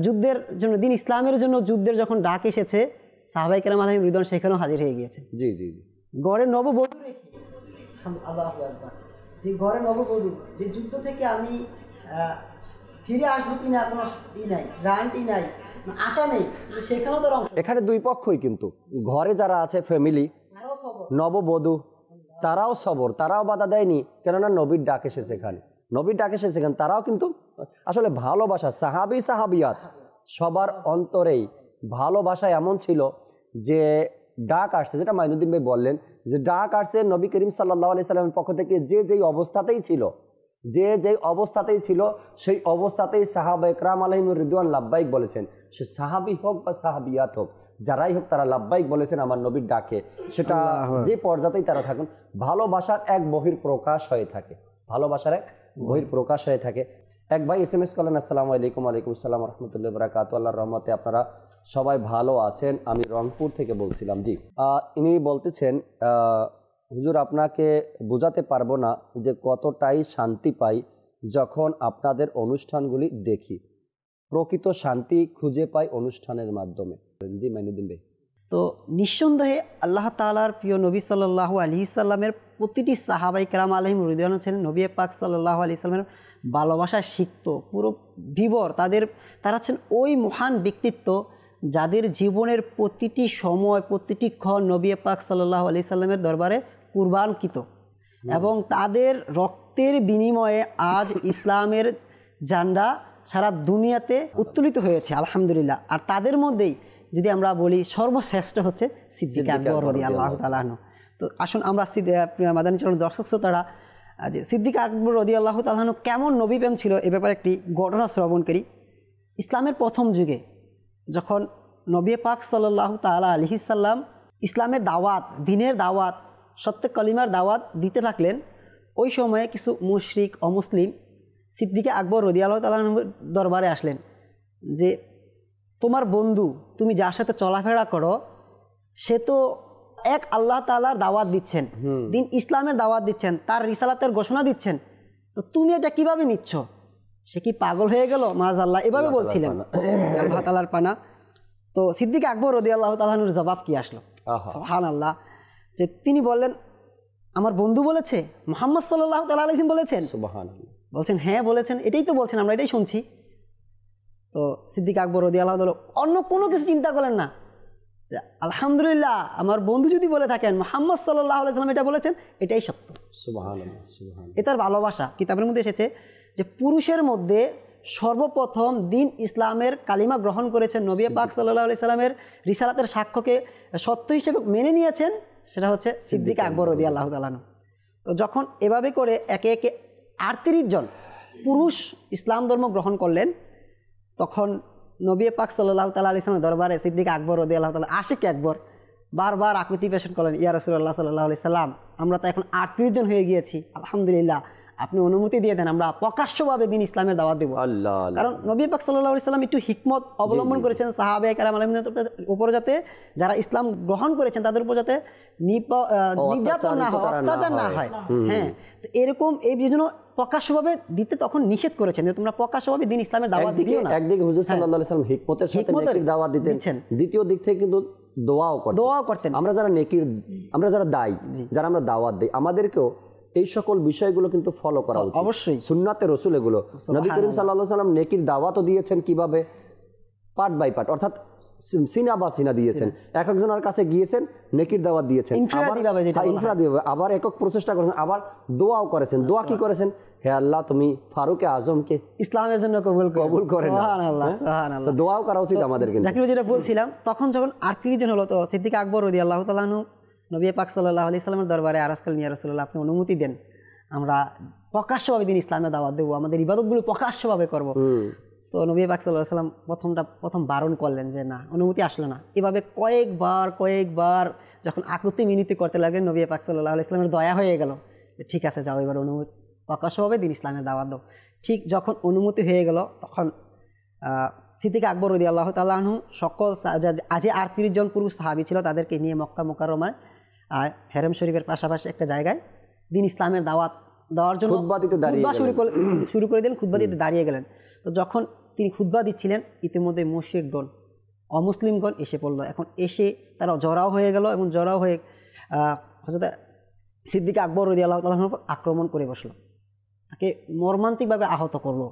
যুদ্ধের জন্য, দিন ইসলামের জন্য যুদ্ধের যখন ডাক এসেছে, সাহাবায়ে কেরাম আলাইহিম রিদওয়ান সেখানেও হাজির হয়ে গিয়েছে। জি জি জি, ঘরে নববধূ রেখে, আল্লাহু আকবার, যে ঘরে নববধূ, যে যুদ্ধ থেকে আমি ফিরে আসবো কিনা কোনো নাই, গ্যারান্টি নাই, আশা নেই, কিন্তু সেখানেও তো এখানে দুই পক্ষই কিন্তু, ঘরে যারা আছে ফ্যামিলি নববধূ তারাও সবর, তারাও বাধা দেয়নি, কেননা নবীর ডাক এসেছে এখানে, নবীর ডাক এসেছে এখানে, তারাও কিন্তু আসলে ভালোবাসা, সাহাবি সাহাবিয়াত সবার অন্তরেই ভালোবাসা এমন ছিল যে ডাক আসছে, যেটা মাইনুদ্দিন ভাই বললেন যে ডাক আসছে নবী করিম সাল্লাল্লাহু আলাইহি সাল্লামের পক্ষ থেকে, যে যেই অবস্থাতেই ছিল, যে যেই অবস্থাতেই ছিল সেই অবস্থাতেই সাহাবা একরাম আলাইহিম রিদওয়ান লাব্বাইক বলেছেন। সে সাহাবি হোক বা সাহাবিয়াত হোক, যারাই হোক তারা লাব্বাইক বলেছেন আমার নবীর ডাকে, সেটা যে পর্যাতেই তারা থাকুন। ভালোবাসার এক বহির প্রকাশ হয়ে থাকে, ভালোবাসার এক বহির প্রকাশ হয়ে থাকে। এক ভাই SMS করলেন, আসসালামু আলাইকুম। ওয়ালাইকুম আসসালাম ওয়া রাহমাতুল্লাহি ওয়া বারাকাতুহু। আল্লাহর রহমতে আপনারা সবাই ভালো আছেন, আমি রংপুর থেকে বলছিলাম। জি, ইনি বলতেছেন হুজুর আপনাকে বোঝাতে পারবো না যে কতটাই শান্তি পাই যখন আপনাদের অনুষ্ঠানগুলি দেখি, প্রকৃত শান্তি খুঁজে পাই অনুষ্ঠানের মাধ্যমে। জি মাইনুদ্দিন ভাই। তো নিঃসন্দেহে আল্লাহ তাআলার প্রিয় নবী সাল্লাল্লাহু আলাইহি সাল্লামের প্রতিটি সাহাবায়ে কেরাম আলাইহিম রিদওয়ান ছিলেন নবী পাক সাল্লাল্লাহু আলাইহি সাল্লামের ভালোবাসা শিখত পুরো বিবর। তারা ছিলেন ওই মহান ব্যক্তিত্ব যাদের জীবনের প্রতিটি সময় প্রতিটি ক্ষণ নবী পাক সাল্লাল্লাহু আলাইহি সাল্লামের দরবারে কুরবানকৃত, এবং তাদের রক্তের বিনিময়ে আজ ইসলামের ঝান্ডা সারা দুনিয়াতে উত্তোলিত হয়েছে আলহামদুলিল্লাহ। আর তাদের মধ্যেই যদি আমরা বলি সর্বশ্রেষ্ঠ হচ্ছে সিদ্দিক আকবর রাদিয়াল্লাহু তাআলা আনহু। তো আসুন আমরা মাদানী চ্যানেল দর্শক শ্রোতারা যে সিদ্দিক আকবর রাদিয়াল্লাহু তাআলা আনহু কেমন নবী প্রেম ছিল এ ব্যাপারে একটি ঘটনা শ্রবণ করি। ইসলামের প্রথম যুগে যখন নবী পাক সাল্লাল্লাহু তাআলা আলাইহি সাল্লাম ইসলামের দাওয়াত, দ্বীনের দাওয়াত, সত্য কলিমার দাওয়াত দিতে থাকলেন, ওই সময়ে কিছু মুশরিক অমুসলিম সিদ্দিক আকবর রাদিয়াল্লাহু তাআলা আনহুর দরবারে আসলেন যে তোমার বন্ধু, তুমি যার সাথে চলাফেরা করো সে তো এক আল্লাহ তাআলার দাওয়াত দিচ্ছেন, দিন ইসলামের দাওয়াত দিচ্ছেন, তার রিসালাতের ঘোষণা দিচ্ছেন, তো তুমি এটা কিভাবে নিচ্ছ? সে কি পাগল হয়ে গেল? মাআযাল্লাহ এভাবে বলছিলেন, আল্লাহ তাআলার পানা। তো সিদ্দিক আকবর রাদিয়াল্লাহু তাআলা আনহুর জবাব কি আসলো? সুবহানাল্লাহ, যে তিনি বললেন আমার বন্ধু বলেছে, মুহাম্মদ সাল্লাল্লাহু তাআলা আলাইহি ওয়াসাল্লাম বলেছেন? সুবহানাল্লাহ। বলছেন হ্যাঁ বলেছেন, এটাই তো বলছেন, আমরা এটাই শুনছি। তো সিদ্দিক আকবর রাদিয়াল্লাহু তাআলা অন্য কোনো কিছু চিন্তা করেন না, যে আলহামদুলিল্লাহ আমার বন্ধু যদি বলে থাকেন মুহাম্মদ সাল্লাল্লাহু আলাইহি ওয়াসাল্লাম এটা বলেছেন, এটাই সত্য। সুবহানাল্লাহ, সুবহানাল্লাহ। এটার ভালোবাসা। কিতাবের মধ্যে এসেছে যে পুরুষের মধ্যে সর্বপ্রথম দিন ইসলামের কালিমা গ্রহণ করেছেন, নবী পাক সাল্লাল্লাহু আলাইহি সাল্লামের রিসালাতের সাক্ষ্যকে সত্য হিসেবে মেনে নিয়েছেন, সেটা হচ্ছে সিদ্দিক আকবর রাদিয়াল্লাহু তাআলা আনহু। তো যখন এভাবে করে একে একে 38 জন পুরুষ ইসলাম ধর্ম গ্রহণ করলেন, তখন নবী পাক সাল্লাল্লাহু তাআলা আলাইহি সাল্লামের দরবারে সিদ্দিক আকবর রাদিয়াল্লাহু তাআলা আশিক আকবর বারবার আকৃতি পেশন করলেন, ইয়া রাসূলুল্লাহ সাল্লাল্লাহু আলাইহি সাল্লাম, আমরা তো এখন 38 জন হয়ে গিয়েছি, আলহামদুলিল্লাহ আপনি অনুমতি দিয়ে দেন, আমরা প্রকাশ্যভাবে দিন ইসলামের দাওয়াত দেব। কারণ নবী পাক সাল্লাল্লাহু আলাইহি সাল্লাম একটু হিকমত অবলম্বন করেছেন সাহাবায়ে কেরাম আলাইহিমের উপর, যাতে যারা ইসলাম গ্রহণ করেছেন তাদের উপর যাতে নির্যাতন না হয়, অত্যাচার না হয়। হ্যাঁ, তো এরকম এই জন্য প্রকাশ্যভাবে দিতে তখন নিষেধ করেছেন যে তোমরা প্রকাশ্যভাবে দিন ইসলামের দাওয়াত দিও না। একদিকে হুজুর সাল্লাল্লাহু আলাইহি ওয়াসাল্লাম হিকমতের সাথে নেকির দাওয়াত দিতেন, দ্বিতীয় দিক থেকে কিন্তু দোয়াও করতেন। আমরা যারা দায়ী, যারা আমরা দাওয়াত দেই, আমাদেরকেও এই সকল বিষয়গুলো কিন্তু ফলো করা উচিত অবশ্যই। সুন্নাতে রাসূল এগুলো। নবী করিম সাল্লাল্লাহু আলাইহি ওয়াসাল্লাম নেকির দাওয়াতও দিয়েছেন কিভাবে? পার্ট বাই পার্ট, অর্থাৎ সিনা বা সিনা দিয়েছেন, এক একজনের কাছে গিয়েছেন, নেকির দাওয়াত দিয়েছেন, আবার একক প্রচেষ্টা করেছেন, আবার দোয়াও করেছেন। দোয়া কি করেছেন? হে আল্লাহ তুমি ফারুক আজমকে ইসলামের জন্য কবুল করেন। সুবহানাল্লাহ, সুবহানাল্লাহ। দোয়াও করা উচিত আমাদের। কিন্তু জাকির যেটা বলছিলাম, তখন যখন 38 জন হলো, তো সিদ্দিক আকবর রাদিয়াল্লাহু তাআলা আনহু নবী পাক সাল্লাল্লাহু আলাইহি সাল্লামের দরবারে আরজ করলেন, ইয়া রাসূলুল্লাহ আপনি অনুমতি দেন, আমরা প্রকাশ্যভাবে দিন ইসলামের দাওয়াত দেবো, আমাদের ইবাদতগুলো প্রকাশ্যভাবে করব। তো নবী পাক সাল্লাল্লাহু আলাইহি সাল্লাম প্রথম বারণ করলেন যে না, অনুমতি আসলো না। এভাবে কয়েকবার যখন আকুতি মিনতি করতে লাগলেন, নবী পাক সাল্লাল্লাহু আলাইহি সাল্লামের দয়া হয়ে গেল যে ঠিক আছে যাও, এবার অনুমতি প্রকাশ্যভাবে দিন ইসলামের দাওয়াত দাও। ঠিক যখন অনুমতি হয়ে গেল, তখন সিদ্দিক আকবর রাদিয়াল্লাহু তাআলা আনহু সকল আজে 38 জন পুরুষ সাহাবী ছিল, তাদেরকে নিয়ে মক্কা মুকাররমায় হেরেম শরীফের পাশাপাশি একটা জায়গায় দিন ইসলামের দাওয়াত দেওয়ার জন্য খুতবা শুরু করে দিলেন, খুতবা দিতে দাঁড়িয়ে গেলেন। তো যখন তিনি খুতবা দিচ্ছিলেন, ইতিমধ্যে মুশরিকগণ, অমুসলিমগণ এসে পড়লো। এখন এসে তারা জড়াও হয়ে গেল, এবং জড়াও হয়ে হযরত সিদ্দিক আকবর রাদিয়াল্লাহু তাআলার উপর আক্রমণ করে বসলো, তাকে মর্মান্তিকভাবে আহত করলো।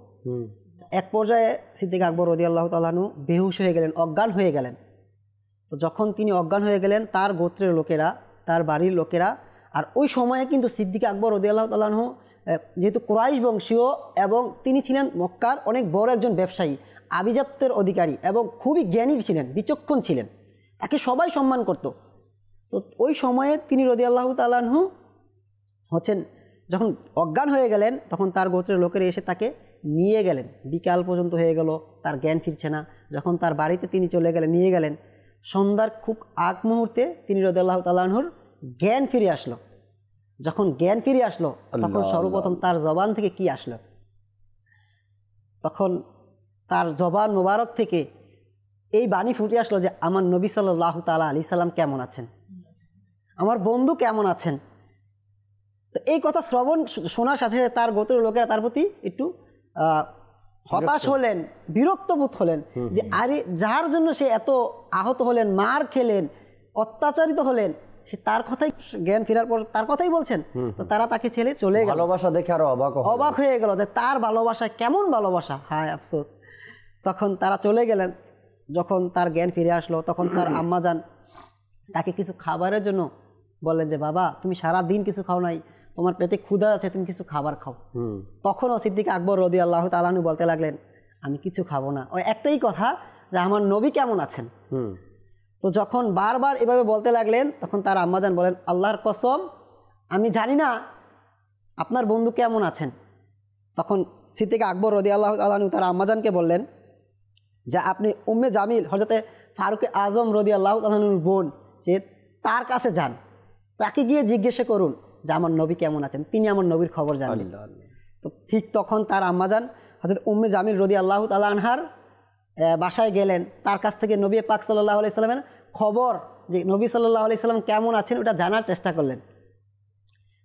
এক পর্যায়ে সিদ্দিক আকবর রাদিয়াল্লাহু তাআলা আনহু বেহুশ হয়ে গেলেন, অজ্ঞান হয়ে গেলেন। তো যখন তিনি অজ্ঞান হয়ে গেলেন, তার গোত্রের লোকেরা, তার বাড়ির লোকেরা, আর ওই সময়ে কিন্তু সিদ্দিক আকবর রাদিয়াল্লাহু তাআলা আনহু যেহেতু কুরাইশ বংশীয় এবং তিনি ছিলেন মক্কার অনেক বড় একজন ব্যবসায়ী, আভিজাত্যের অধিকারী এবং খুবই জ্ঞানী ছিলেন, বিচক্ষণ ছিলেন, তাকে সবাই সম্মান করত। তো ওই সময়ে তিনি রাদিয়াল্লাহু তাআলা আনহু হচ্ছেন যখন অজ্ঞান হয়ে গেলেন, তখন তার গোত্রের লোকেরা এসে তাকে নিয়ে গেলেন। বিকাল পর্যন্ত হয়ে গেল, তার জ্ঞান ফিরছে না। যখন তার বাড়িতে তিনি চলে গেলেন, নিয়ে গেলেন, সন্ধ্যার খুব আগ মুহূর্তে তিনি রাদিয়াল্লাহু তাআলা আনহুর জ্ঞান ফিরে আসলো। যখন জ্ঞান ফিরে আসলো, তখন সর্বপ্রথম তার জবান থেকে কি আসলো? তখন তার জবান মোবারক থেকে এই বাণী ফুটে আসলো যে আমার নবী সাল্লাল্লাহু তাআলা আলাইহি সাল্লাম কেমন আছেন, আমার বন্ধু কেমন আছেন। তো এই কথা শোনার সাথে সাথে তার গোত্রের লোকেরা তার প্রতি একটু হতাশ হলেন, বিরক্ত বোধ হলেন যে আরে যার জন্য সে এত আহত হলেন, মার খেলেন, অত্যাচারিত হলেন, সে তার কথাই জ্ঞান ফেরার পর তার কথাই বলছেন। তো তারা তাকে ছেড়ে চলে গেল। ভালোবাসা দেখে আরো অবাক হয়ে গেল যে তার ভালোবাসা কেমন ভালোবাসা, হায় আফসোস। তখন তারা চলে গেলেন। যখন তার জ্ঞান ফিরে আসলো, তখন তার আম্মাজান তাকে কিছু খাবারের জন্য বললেন যে বাবা তুমি সারা দিন কিছু খাও নাই, তোমার পেটে ক্ষুধা আছে, তুমি কিছু খাবার খাও। তখনও সিদ্দিক আকবর রাদিয়াল্লাহু তাআলা আনহু বলতে লাগলেন আমি কিছু খাবো না, ওই একটাই কথা যে আমার নবী কেমন আছেন। তো যখন বারবার এভাবে বলতে লাগলেন, তখন তার আম্মাজান বলেন আল্লাহর কসম আমি জানি না আপনার বন্ধু কেমন আছেন। তখন সিদ্দিক আকবর রাদিয়াল্লাহু তাআলা আনহু তার আম্মাজানকে বললেন যে আপনি উম্মে জামিল হযরতে ফারুক আজম রাদিয়াল্লাহু তাআলা আনহুর বোন, যে তার কাছে যান, তাকে গিয়ে জিজ্ঞাসা করুন যে আমার নবী কেমন আছেন, তিনি আমার নবীর খবর জানেন। তো ঠিক তখন তার আম্মাজান হযরত উম্মে জামিল রাদিয়াল্লাহু তাআলা আনহার বাসায় গেলেন। তার কাছ থেকে নবী পাক সাল্লাল্লাহু আলাইহি সাল্লামের খবর, যে নবী সাল্লাল্লাহু আলাইহি সাল্লাম কেমন আছেন, ওটা জানার চেষ্টা করলেন।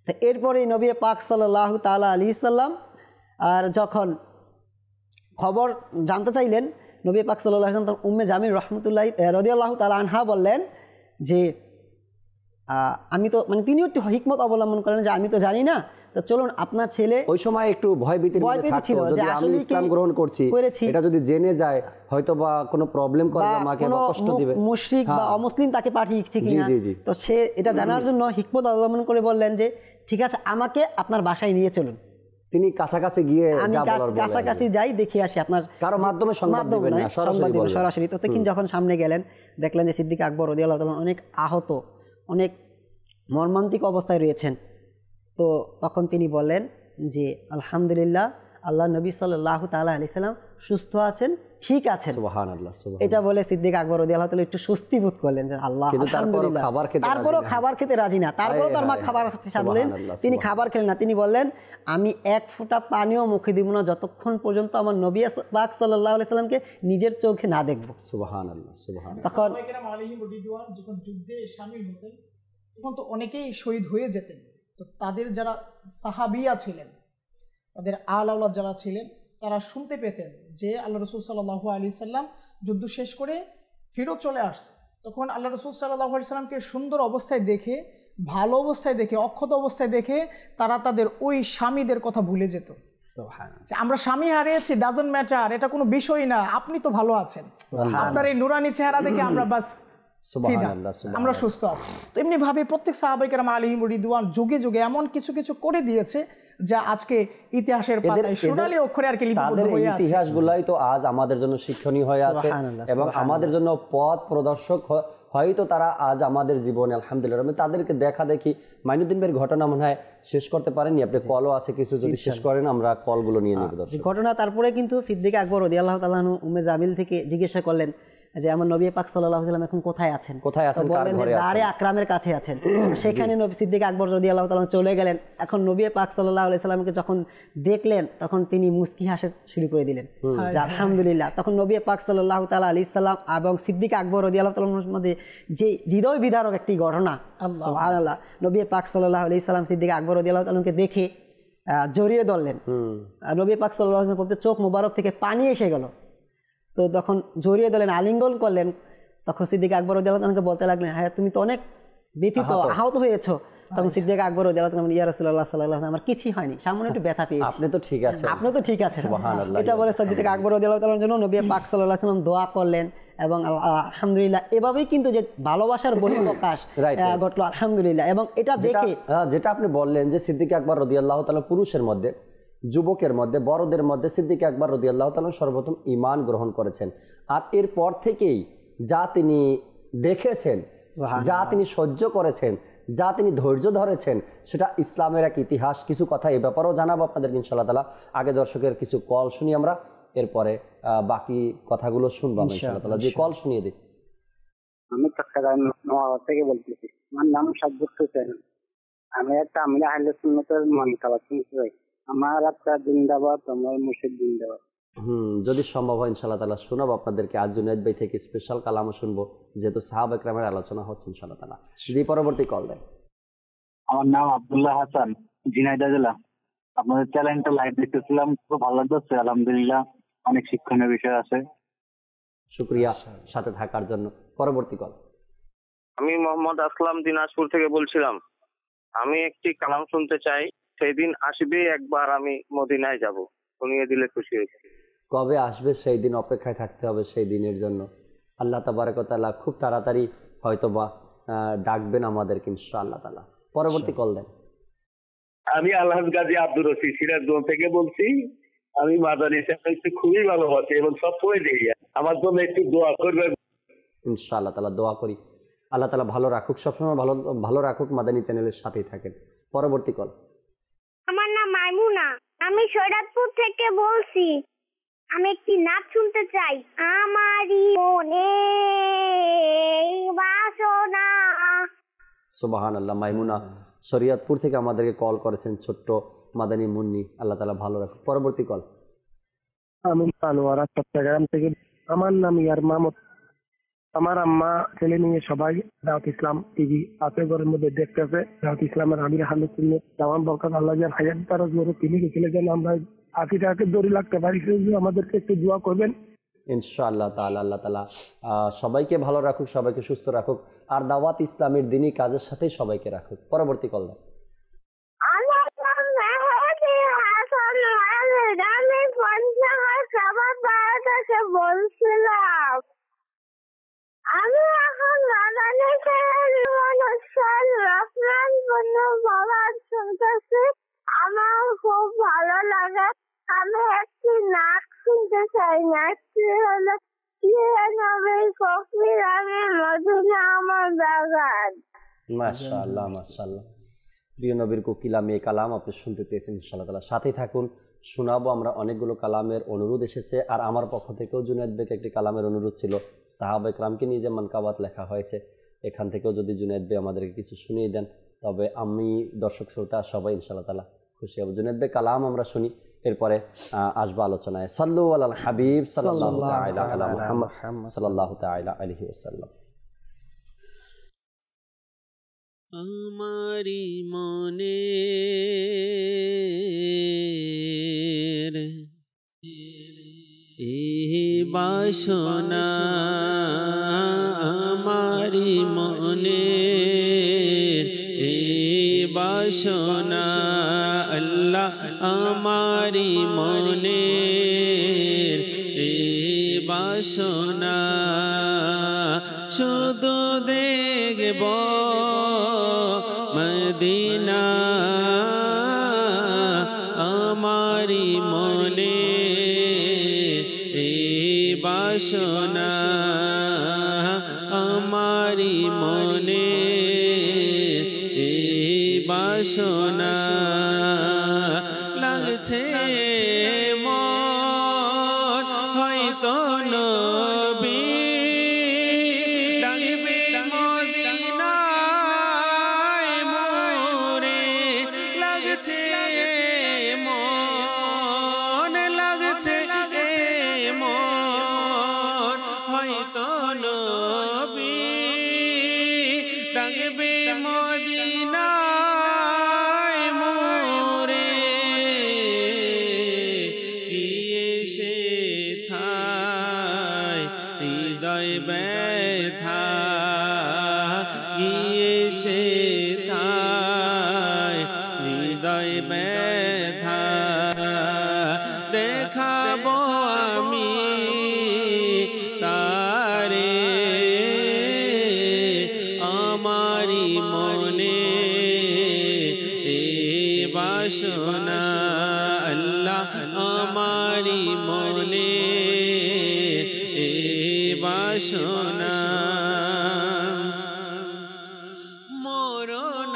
তো এরপরেই নবী পাক সাল্লাল্লাহু তাআলা আলাইহি সাল্লাম আর যখন খবর জানতে চাইলেন, নবী পাক সাল্লাল্লাহু আলাইহি সাল্লাম উম্মে জামিল রাহমাতুল্লাহি রাদিয়াল্লাহু তাআলা আনহা বললেন যে আমি তো তিনিও একটু হিকমত অবলম্বন করলেন যে আমি তো জানি না, তো চলুন আপনার ছেলে, ওই সময় একটু ভয়ভীতি ছিল যে আমি ইসলাম গ্রহণ করছি, এটা যদি জেনে যায় হয়তো বা কোনো প্রবলেম করবে, আমাকে কষ্ট দিবে, মুশরিক বা অমুসলিম তাকে পাঠিয়েছে কিনা। তো সে এটা জানার জন্য হিকমত অবলম্বন করে বললেন যে ঠিক আছে আমাকে আপনার বাসায় নিয়ে চলুন, তিনি কাছাকাছি গিয়ে আমি কাছাকাছি যাই দেখে আসি, আপনার কারো মাধ্যমে সংবাদ দিবেন না, সরাসরি। তো কিন্তু যখন সামনে গেলেন, দেখলেন যে সিদ্দিক আকবর রাদিয়াল্লাহু তাআলা অনেক আহত, অনেক মর্মান্তিক অবস্থায় রয়েছেন। তো তখন তিনি বললেন যে আলহামদুলিল্লাহ, আল্লাহ নবী সাল্লাল্লাহু তাআলা আলাইহি সাল্লাম সুস্থ আছেন, ঠিক আছেন। সুবহানাল্লাহ। এটা বলে সিদ্দিক আকবর রাদিয়াল্লাহু তাআলা একটু স্বস্তি বোধ করলেন যে আল্লাহ আলহামদুলিল্লাহ। তারপরও খাবার খেতে রাজি না, তারপরও তার মা খাবার খেতে চাইলেন, তিনি খাবার খেলেন না। তিনি বললেন আমি এক ফোঁটা পানিও মুখে দিব না যতক্ষণ পর্যন্ত আমার নবী পাক সাল্লাল্লাহু আলাইহি সাল্লামকে নিজের চোখে না দেখব। সুবহানাল্লাহ, সুবহানাল্লাহ। তখন যখন যুদ্ধে শামিল হতেন, তখন তো অনেকেই শহীদ হয়ে যেতেন। তো তাদের যারা সাহাবিয়া ছিলেন, তাদের আওলাদ যারা ছিলেন, তারা শুনতে পেতেন যে আল্লাহ রাসূল সাল্লাল্লাহু আলাইহি সাল্লাম যুদ্ধ শেষ করে ফেরত চলে আসছে। তখন আল্লাহ রাসূল সাল্লাল্লাহু আলাইহি সাল্লামকে সুন্দর অবস্থায় দেখে, ভালো অবস্থায় দেখে, অক্ষত অবস্থায় দেখে তারা তাদের ওই স্বামীদের কথা ভুলে যেত। সুবহানাল্লাহ। আমরা স্বামী হারিয়েছি, ডাজন্ট ম্যাটার, এটা কোনো বিষয় না, আপনি তো ভালো আছেন, আপনার এই নুরানি চেহারা দেখে আমরা বাস আমরা সুস্থ আছি। তো এমনি ভাবে প্রত্যেক সাহাবায়ে কেরাম আলাইহিম রিদওয়ান যুগে যুগে এমন কিছু কিছু করে দিয়েছে যা আজকে ইতিহাসের পাতায় সোনালী অক্ষরে আর কি লিপিবদ্ধ হয়ে আছে। ইতিহাসগুলাই তো আজ আমাদের জন্য শিক্ষণীয় হয়ে আছে এবং আমাদের জন্য পথ প্রদর্শক। হয়তো তারা আজ আমাদের জীবনে আলহামদুলিল্লাহ, আমি তাদেরকে দেখা দেখি। মাইনুদ্দিন ভাইয়ের ঘটনা মনে হয় শেষ করতে পারেননি, আপনি কলও আছে কিছু, যদি শেষ করেন আমরা কলগুলো নিয়ে নেব। ঘটনা তারপরে কিন্তু সিদ্দিক আকবর রাদিয়াল্লাহু তাআলা আনহু উম্মে জামিল থেকে জিজ্ঞাসা করলেন যে আমার নবী পাক সাল্লাল্লাহু আলাইহি সাল্লাম এখন কোথায় আছেন? বললেন যে দারে আকরামের কাছে আছেন। সেখানে নবী সিদ্দিক আকবর রাদিয়াল্লাহু তাআলা চলে গেলেন। এখন নবী পাক সাল্লাল্লাহু আলাইহি সাল্লামকে যখন দেখলেন, তখন তিনি মুস্কি হাসে শুরু করে দিলেন যে আলহামদুলিল্লাহ। তখন নবী পাক সাল্লাল্লাহু তাআলা আলাইহি সাল্লাম এবং সিদ্দিক আকবর রাদিয়াল্লাহু তাআলার মধ্যে যে হৃদয় বিদারক একটি ঘটনা, সুবহানাল্লাহ। নবী পাক সাল্লাল্লাহু আলাইহি সাল্লাম সিদ্দিক আকবর রাদিয়াল্লাহু তাআলাকে দেখে জড়িয়ে ধরলেন। নবী পাক সাল্লাল্লাহু আলাইহি সাল্লাম চোখ মোবারক থেকে পানি এসে গেল। তো তখন জড়িয়ে দিলেন, আলিঙ্গন করলেন। তখন সিদ্দিক আকবর রাদিয়াল্লাহু তাআলাকে বলতে লাগলেন হ্যাঁ তুমি তো অনেক ব্যথিত, আহত হয়েছো, তখন সিদ্দিক আকবর রাদিয়াল্লাহু তাআলা ইয়া রাসূলুল্লাহ সাল্লাল্লাহু আলাইহি ওয়াসাল্লাম আমার কিছুই হয়নি, সামনে একটু ব্যথা পেয়েছি। আপনি তো ঠিক আছেন, আপনি তো ঠিক আছেন, সুবহানাল্লাহ। এটা বলে সিদ্দিক আকবর রাদিয়াল্লাহু তাআলার জন্য নবী পাক সাল্লাল্লাহু আলাইহি ওয়াসাল্লাম দোয়া করলেন এবং আলহামদুলিল্লাহ এভাবেই কিন্তু যে ভালোবাসার বহিঃপ্রকাশ ঘটলো আলহামদুলিল্লাহ। এবং এটা দেখে যেটা আপনি বললেন যে সিদ্দিক আকবর রাদিয়াল্লাহু তাআলা পুরুষের মধ্যে, যুবকের মধ্যে, বড়দের মধ্যে সিদ্দিক আকবর রাদিয়াল্লাহু তাআলা সর্বপ্রথম ঈমান গ্রহণ করেছেন। আর এরপর থেকেই যা তিনি দেখেছেন, যা তিনি সহ্য করেছেন, যা তিনি ধৈর্য ধরেছেন, সেটা ইসলামের এক ইতিহাস। কিছু কথা এ ব্যাপারেও জানাবো আপনাদের ইনশাআল্লাহ তাআলা। আগে দর্শকের কিছু কল শুনি আমরা, এরপরে বাকি কথাগুলো শুনবো আমরা ইনশাআল্লাহ তাআলা। যে কল শুনিয়ে দিই। আমি চট্টগ্রাম থেকে বলতেছি, আমার নাম সাজ্জাদ হোসেন। আমি একটা আমিরা আহলে সুন্নাতের মানকাবাত শুনতে চাই। আমার একটা জিন্দাবাদ, আমার মুর্শিদ জিন্দাবাদ। যদি সম্ভব হয় ইনশাআল্লাহ তাআলা শোনাবো আপনাদেরকে। আজ জুনায়েদ ভাই থেকে স্পেশাল কালামও শুনবো, যেহেতু সাহাবা একরামের আলোচনা হচ্ছে ইনশাআল্লাহ তাআলা। জি, পরবর্তী কল দেন। আমার নাম আব্দুল্লাহ হাসান, ঝিনাইদহ জেলা। আপনাদের চ্যানেলটা লাইভ দেখতেছিলাম, খুব ভালো লাগছে আলহামদুলিল্লাহ, অনেক শিক্ষণীয় বিষয় আছে। শুকরিয়া সাথে থাকার জন্য। পরবর্তী কল। আমি মোহাম্মদ আসলাম, দিনাজপুর থেকে বলছিলাম। আমি একটি কালাম শুনতে চাই। সেই দিন আসবে একবার আমি মদিনায় যাব, শুনিয়ে দিলে খুশি হয়েছি। কবে আসবে সেই দিন, অপেক্ষায় থাকতে হবে সেই দিনের জন্য। আল্লাহ তাবারক ওয়া তাআলা খুব তাড়াতাড়ি হয়তোবা ডাকবেন আমাদেরকে ইনশাআল্লাহ তাআলা। পরবর্তী কল দেন। আমি আলহাজ গাজী আব্দুর রশিদ, সিরাজগঞ্জ থেকে বলছি। আমি মাদানী সাহেবকে খুবই ভালোবাসি এবং সবসময় দেখি। আমার জন্য একটু দোয়া করবেন ইনশাআল্লাহ তাআলা। দোয়া করি আল্লাহ তাআলা ভালো রাখুক, সবসময় ভালো রাখুক, মাদানী চ্যানেলের সাথেই থাকেন। পরবর্তী কল। আমার নাম মাইমুনা, আমি শরীয়তপুর থেকে বলছি। আমি একটি নাচ শুনতে চাই। আমারই মনে বাসনা। সুবহানাল্লাহ। মাইমুনা শরীয়তপুর থেকে আমাদেরকে কল করেছেন, ছোট্ট মাদানী মুন্নি। আল্লাহ তাআলা ভালো রাখুক। পরবর্তী কল। আমি আনোয়ারা চট্টগ্রাম থেকে। আমার নাম ইয়ার মাহমুদ। আমার আম্মা ছেলে নিয়ে সবাই দাওয়াত ইসলাম টিভি আছে ঘরের মধ্যে দেখতেছে। দাওয়াত ইসলামের আমির আহলে সুন্নাত জামান বরকত আল্লাহ জান হায়াত তারা জোরে তিনি গেছিলেন যেন আমরা 80টাকে দড়ি লাগতে পারি। আমাদেরকে একটু দোয়া করবেন ইনশাআল্লাহ তাআলা। আল্লাহ তাআলা সবাইকে ভালো রাখুক, সবাইকে সুস্থ রাখুক, আর দাওয়াত ইসলামের দিনই কাজের সাথেই সবাইকে রাখুক। পরবর্তী কল দেন। বলছিলাম আমি এখন মাদানী শুনতেছি, আমার খুব ভালো লাগে। আমি একটি নাচ শুনতে চাই। নাচটি হলো মদিনা আমার বাগান। মাশাআল্লাহ মাশাআল্লাহ। প্রিয় নবীর কোকিলামে কালাম আপনি শুনতে চেয়েছেন ইনশাআল্লাহ তাআলা। সাথেই থাকুন, শোনাবো আমরা। অনেকগুলো কালামের অনুরোধ এসেছে, আর আমার পক্ষ থেকেও জুনায়েদ ভাইকে একটি কালামের অনুরোধ ছিল। সাহাবা একরামকে নিয়ে যে মানকাবাত লেখা হয়েছে, এখান থেকেও যদি জুনায়েদ ভাই আমাদেরকে কিছু শুনিয়ে দেন, তবে আমি, দর্শক শ্রোতা সবাই ইনশাআল্লাহ তাআলা খুশি হব। জুনায়েদ ভাই কালাম আমরা শুনি, এরপরে আসবো আলোচনায়। সাল্লু আলাল হাবিব সাল্লাল্লাহু তাআলা আলা মুহাম্মদ সাল্লাল্লাহু তাআলা আলাইহি ওয়াসাল্লাম। আমারি মনে এই বাসনা, আমারি মনে এই বাসনা, আল্লাহ আমারি মনে এই বাসনা, শুধু দেখব মদিনা, আমারি মনে এই বাসনা, আমারি মনে এই বাসনা, লাগছে মন হয়তো নবী ডাকবে মদিনায় মোরে, লাগছে মন, লাগছে মন হয়তো নবী ডাকবে মদিনায় মোরে, গিয়ে সে থায় হৃদয় ব্যথা, গিয়ে সে থায় ব্যথা দেখাবো আমি তারে আমারি মনে বাসনা আল্লাহ আমারি মনে বাসনা মরণ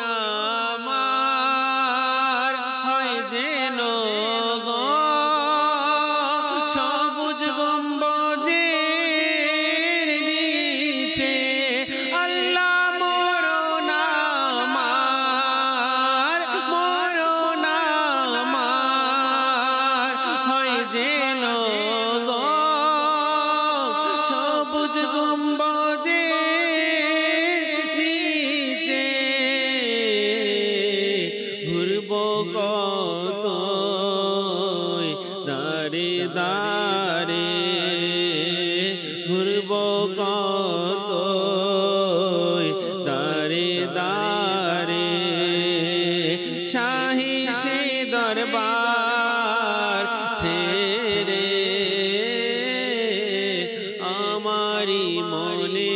আমার হয় যেন গো সবুজ গম্বুজের নিচে আল্লাহ মরণ আমার হয় যেন গো সবুজ গম্বুজের নিচে ঘুরব কত দাঁড়ে দাঁড়ে ঘুরব কত দাঁড়ে দাঁড়ে শাহী সে দরবার ছেড়ে আমারি মনে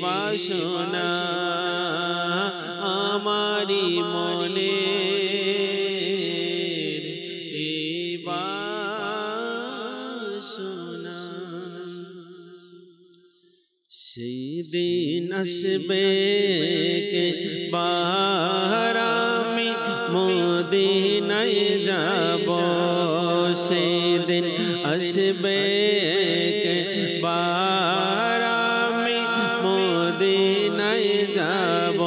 বাসনা আমারি মনে বাসনা সেই দিন আসবে কে বার আমি মদিনায় যাব সেই দিন আসবে কে বার আমি মদিনায় যাব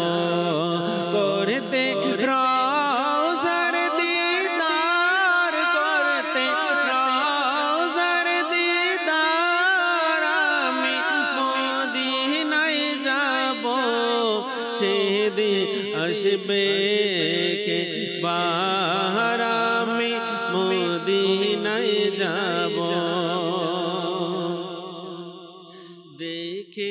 করতে রওজার দিদার করতে রওজার দিদার আমি মদিনায় যাব সেদিন আসবে কে বার আমি মদিনায় যাব দেখে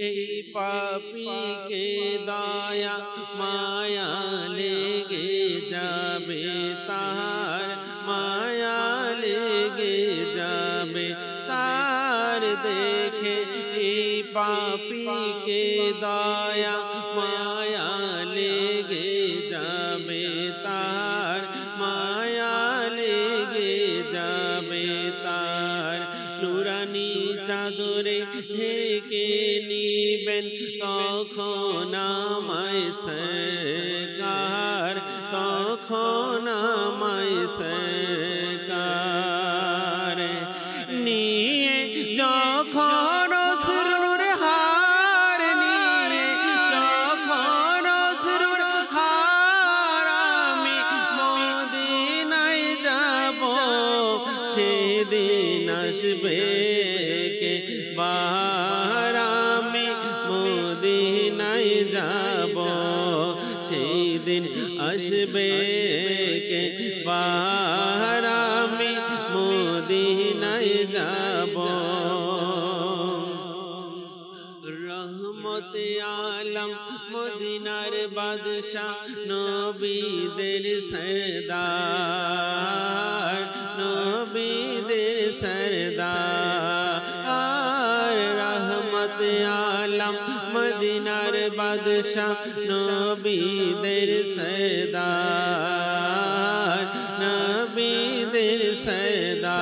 এই পাপীকে দয়া মায়া লেগে যাবে তার মায়া লেগে যাবে তার দেখে এই পাপীকে দয়া মায়া লেগে যাবে তার মায়া লেগে যাবে তার নুরানি চাদরে ঢেকে নিবেন তখন আমায় সরকার তখন আমায় সরকার নিয়ে যখন অশ্রুর হার নিয়ে যখন অশ্রুর হার আমি মদিনায় যাব সেদিন আসবে কে বার আমি মদিনায় যাব সেদিন আসবে কে বার আমি মদিনায় যাব রহমতে আলম মদিনার বাদশা নবীদের সরদার নবীদের সরদার রহমতে আলম মদিনার বাদশা নবীদের সরদার নবীদের সরদার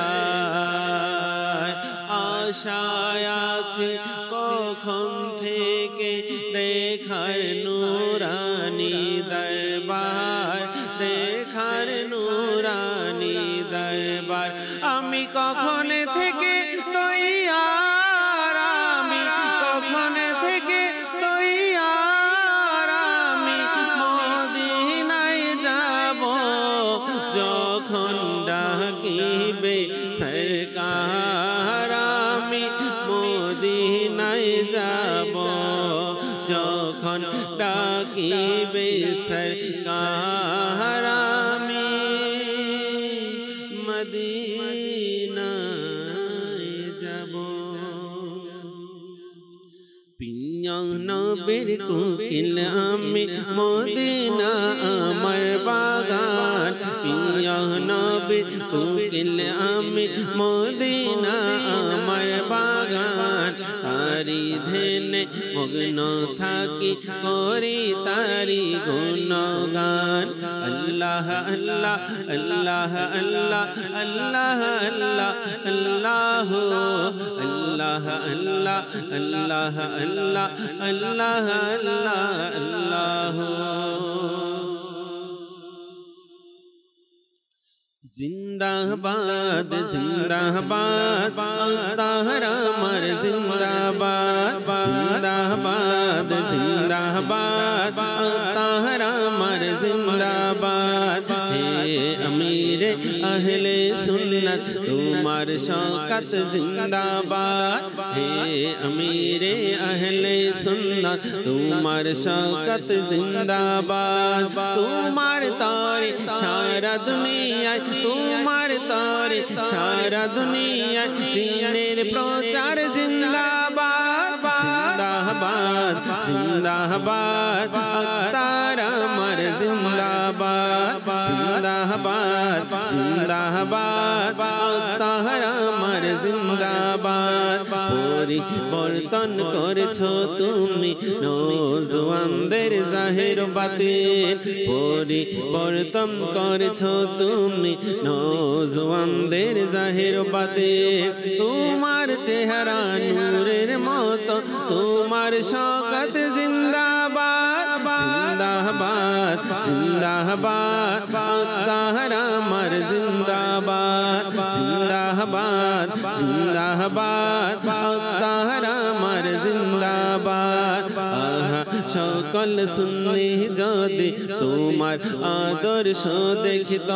আশায় আছে কখন থেকে দেখার নুরানি দরবার দেখার নুরানি দরবার আমি কখন থেকে তৈয়ার আমি কখন থেকে তৈয়ার আমি মদিনায় যাব যখন ডাকিবে সরকার আমি মদিনায় যাব যখন ডাকিবে সরকার আমি মদিনায় যাব প্রিয় নবীর কোকিল আমি মদিনা আমার বাগান প্রিয় নবীর কোকিল আমি মদিনা আমার বাগান তারি ধ্যানে মগ্ন থাকি করি তারি গুণগান আল্লাহ আল্লাহ আল্লাহ আল্লাহ আল্লাহ আল্লাহ আল্লাহ আল্লাহ আল্লাহ আল্লাহ আল্লাহ আল্লাহ আল্লাহ আল্লাহ জিন্দাবাদ জিন্দাবাদ তাহারা আমার জিন্দাবাদ জিন্দাবাদ জিন্দাবাদ তাহারা আমার জিন্দাবাদ হে আমিরে আহলে সুন্নাত তোমার শওকত জিন্দাবাদ হে আমিরে আহলে সুন্নাত তোমার শওকত জিন্দাবাদ তোমার তারে সারা দুনিয়ায় তোমার তারে সারা দুনিয়ায় দ্বীনের প্রচার জিন্দাবাদ জিন্দাবাদ জিন্দাবাদ তার আমার জিন্দাবাদ জিন্দাবাদ জিন্দাবাদ তার আমার জিন্দাবাদ পরিবর্তন করেছো তুমি নওজওয়ানদের জাহির বাতিন পরিবর্তন করেছো তুমি নওজওয়ানদের জাহির বাতিন তোমার চেহারা নূরের মতো তোমার শওকত জিন্দাবাদ জিন্দাবাদ জিন্দাবাদ তাহার আমার জিন্দাবাদ জিন্দাবাদ জিন্দাবাদ তাহার আমার জিন্দাবাদ আহা সকল সুন্নি যদি তোমার আদর্শ দেখিত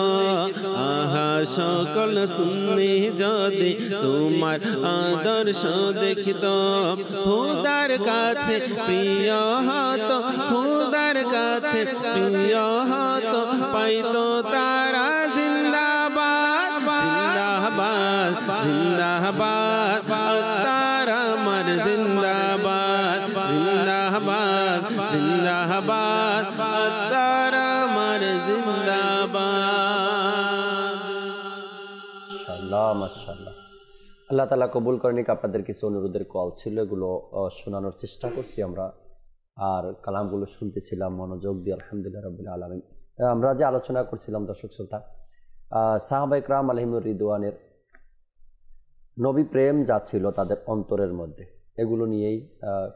আহা সকল সুন্নি যদি তোমার আদর্শ দেখিত খোদার কাছে প্রিয় হতো খোদার কাছে প্রিয় হতো পাইতো তারা জিন্দাবাদ জিন্দাবাদ জিন্দাবাদ তারা আমার জিন্দাবাদ জিন্দাবাদ জিন্দাবাদ তারা আমার জিন্দাবাদ মাশাআল্লাহ মাশাআল্লাহ আল্লাহ তাআলা কবুল করেন। আপনাদের কিছু অনুরোধের কল ছিল, এগুলো শোনানোর চেষ্টা করছি আমরা, আর কালামগুলো শুনতেছিলাম মনোযোগ দিয়ে আলহামদুলিল্লাহ রাব্বিল আলামিন। আমরা যে আলোচনা করছিলাম দর্শক শ্রোতা, সাহাবায়ে কেরাম আলাইহিমুর রিদওয়ানের নবী প্রেম যা ছিল তাদের অন্তরের মধ্যে, এগুলো নিয়েই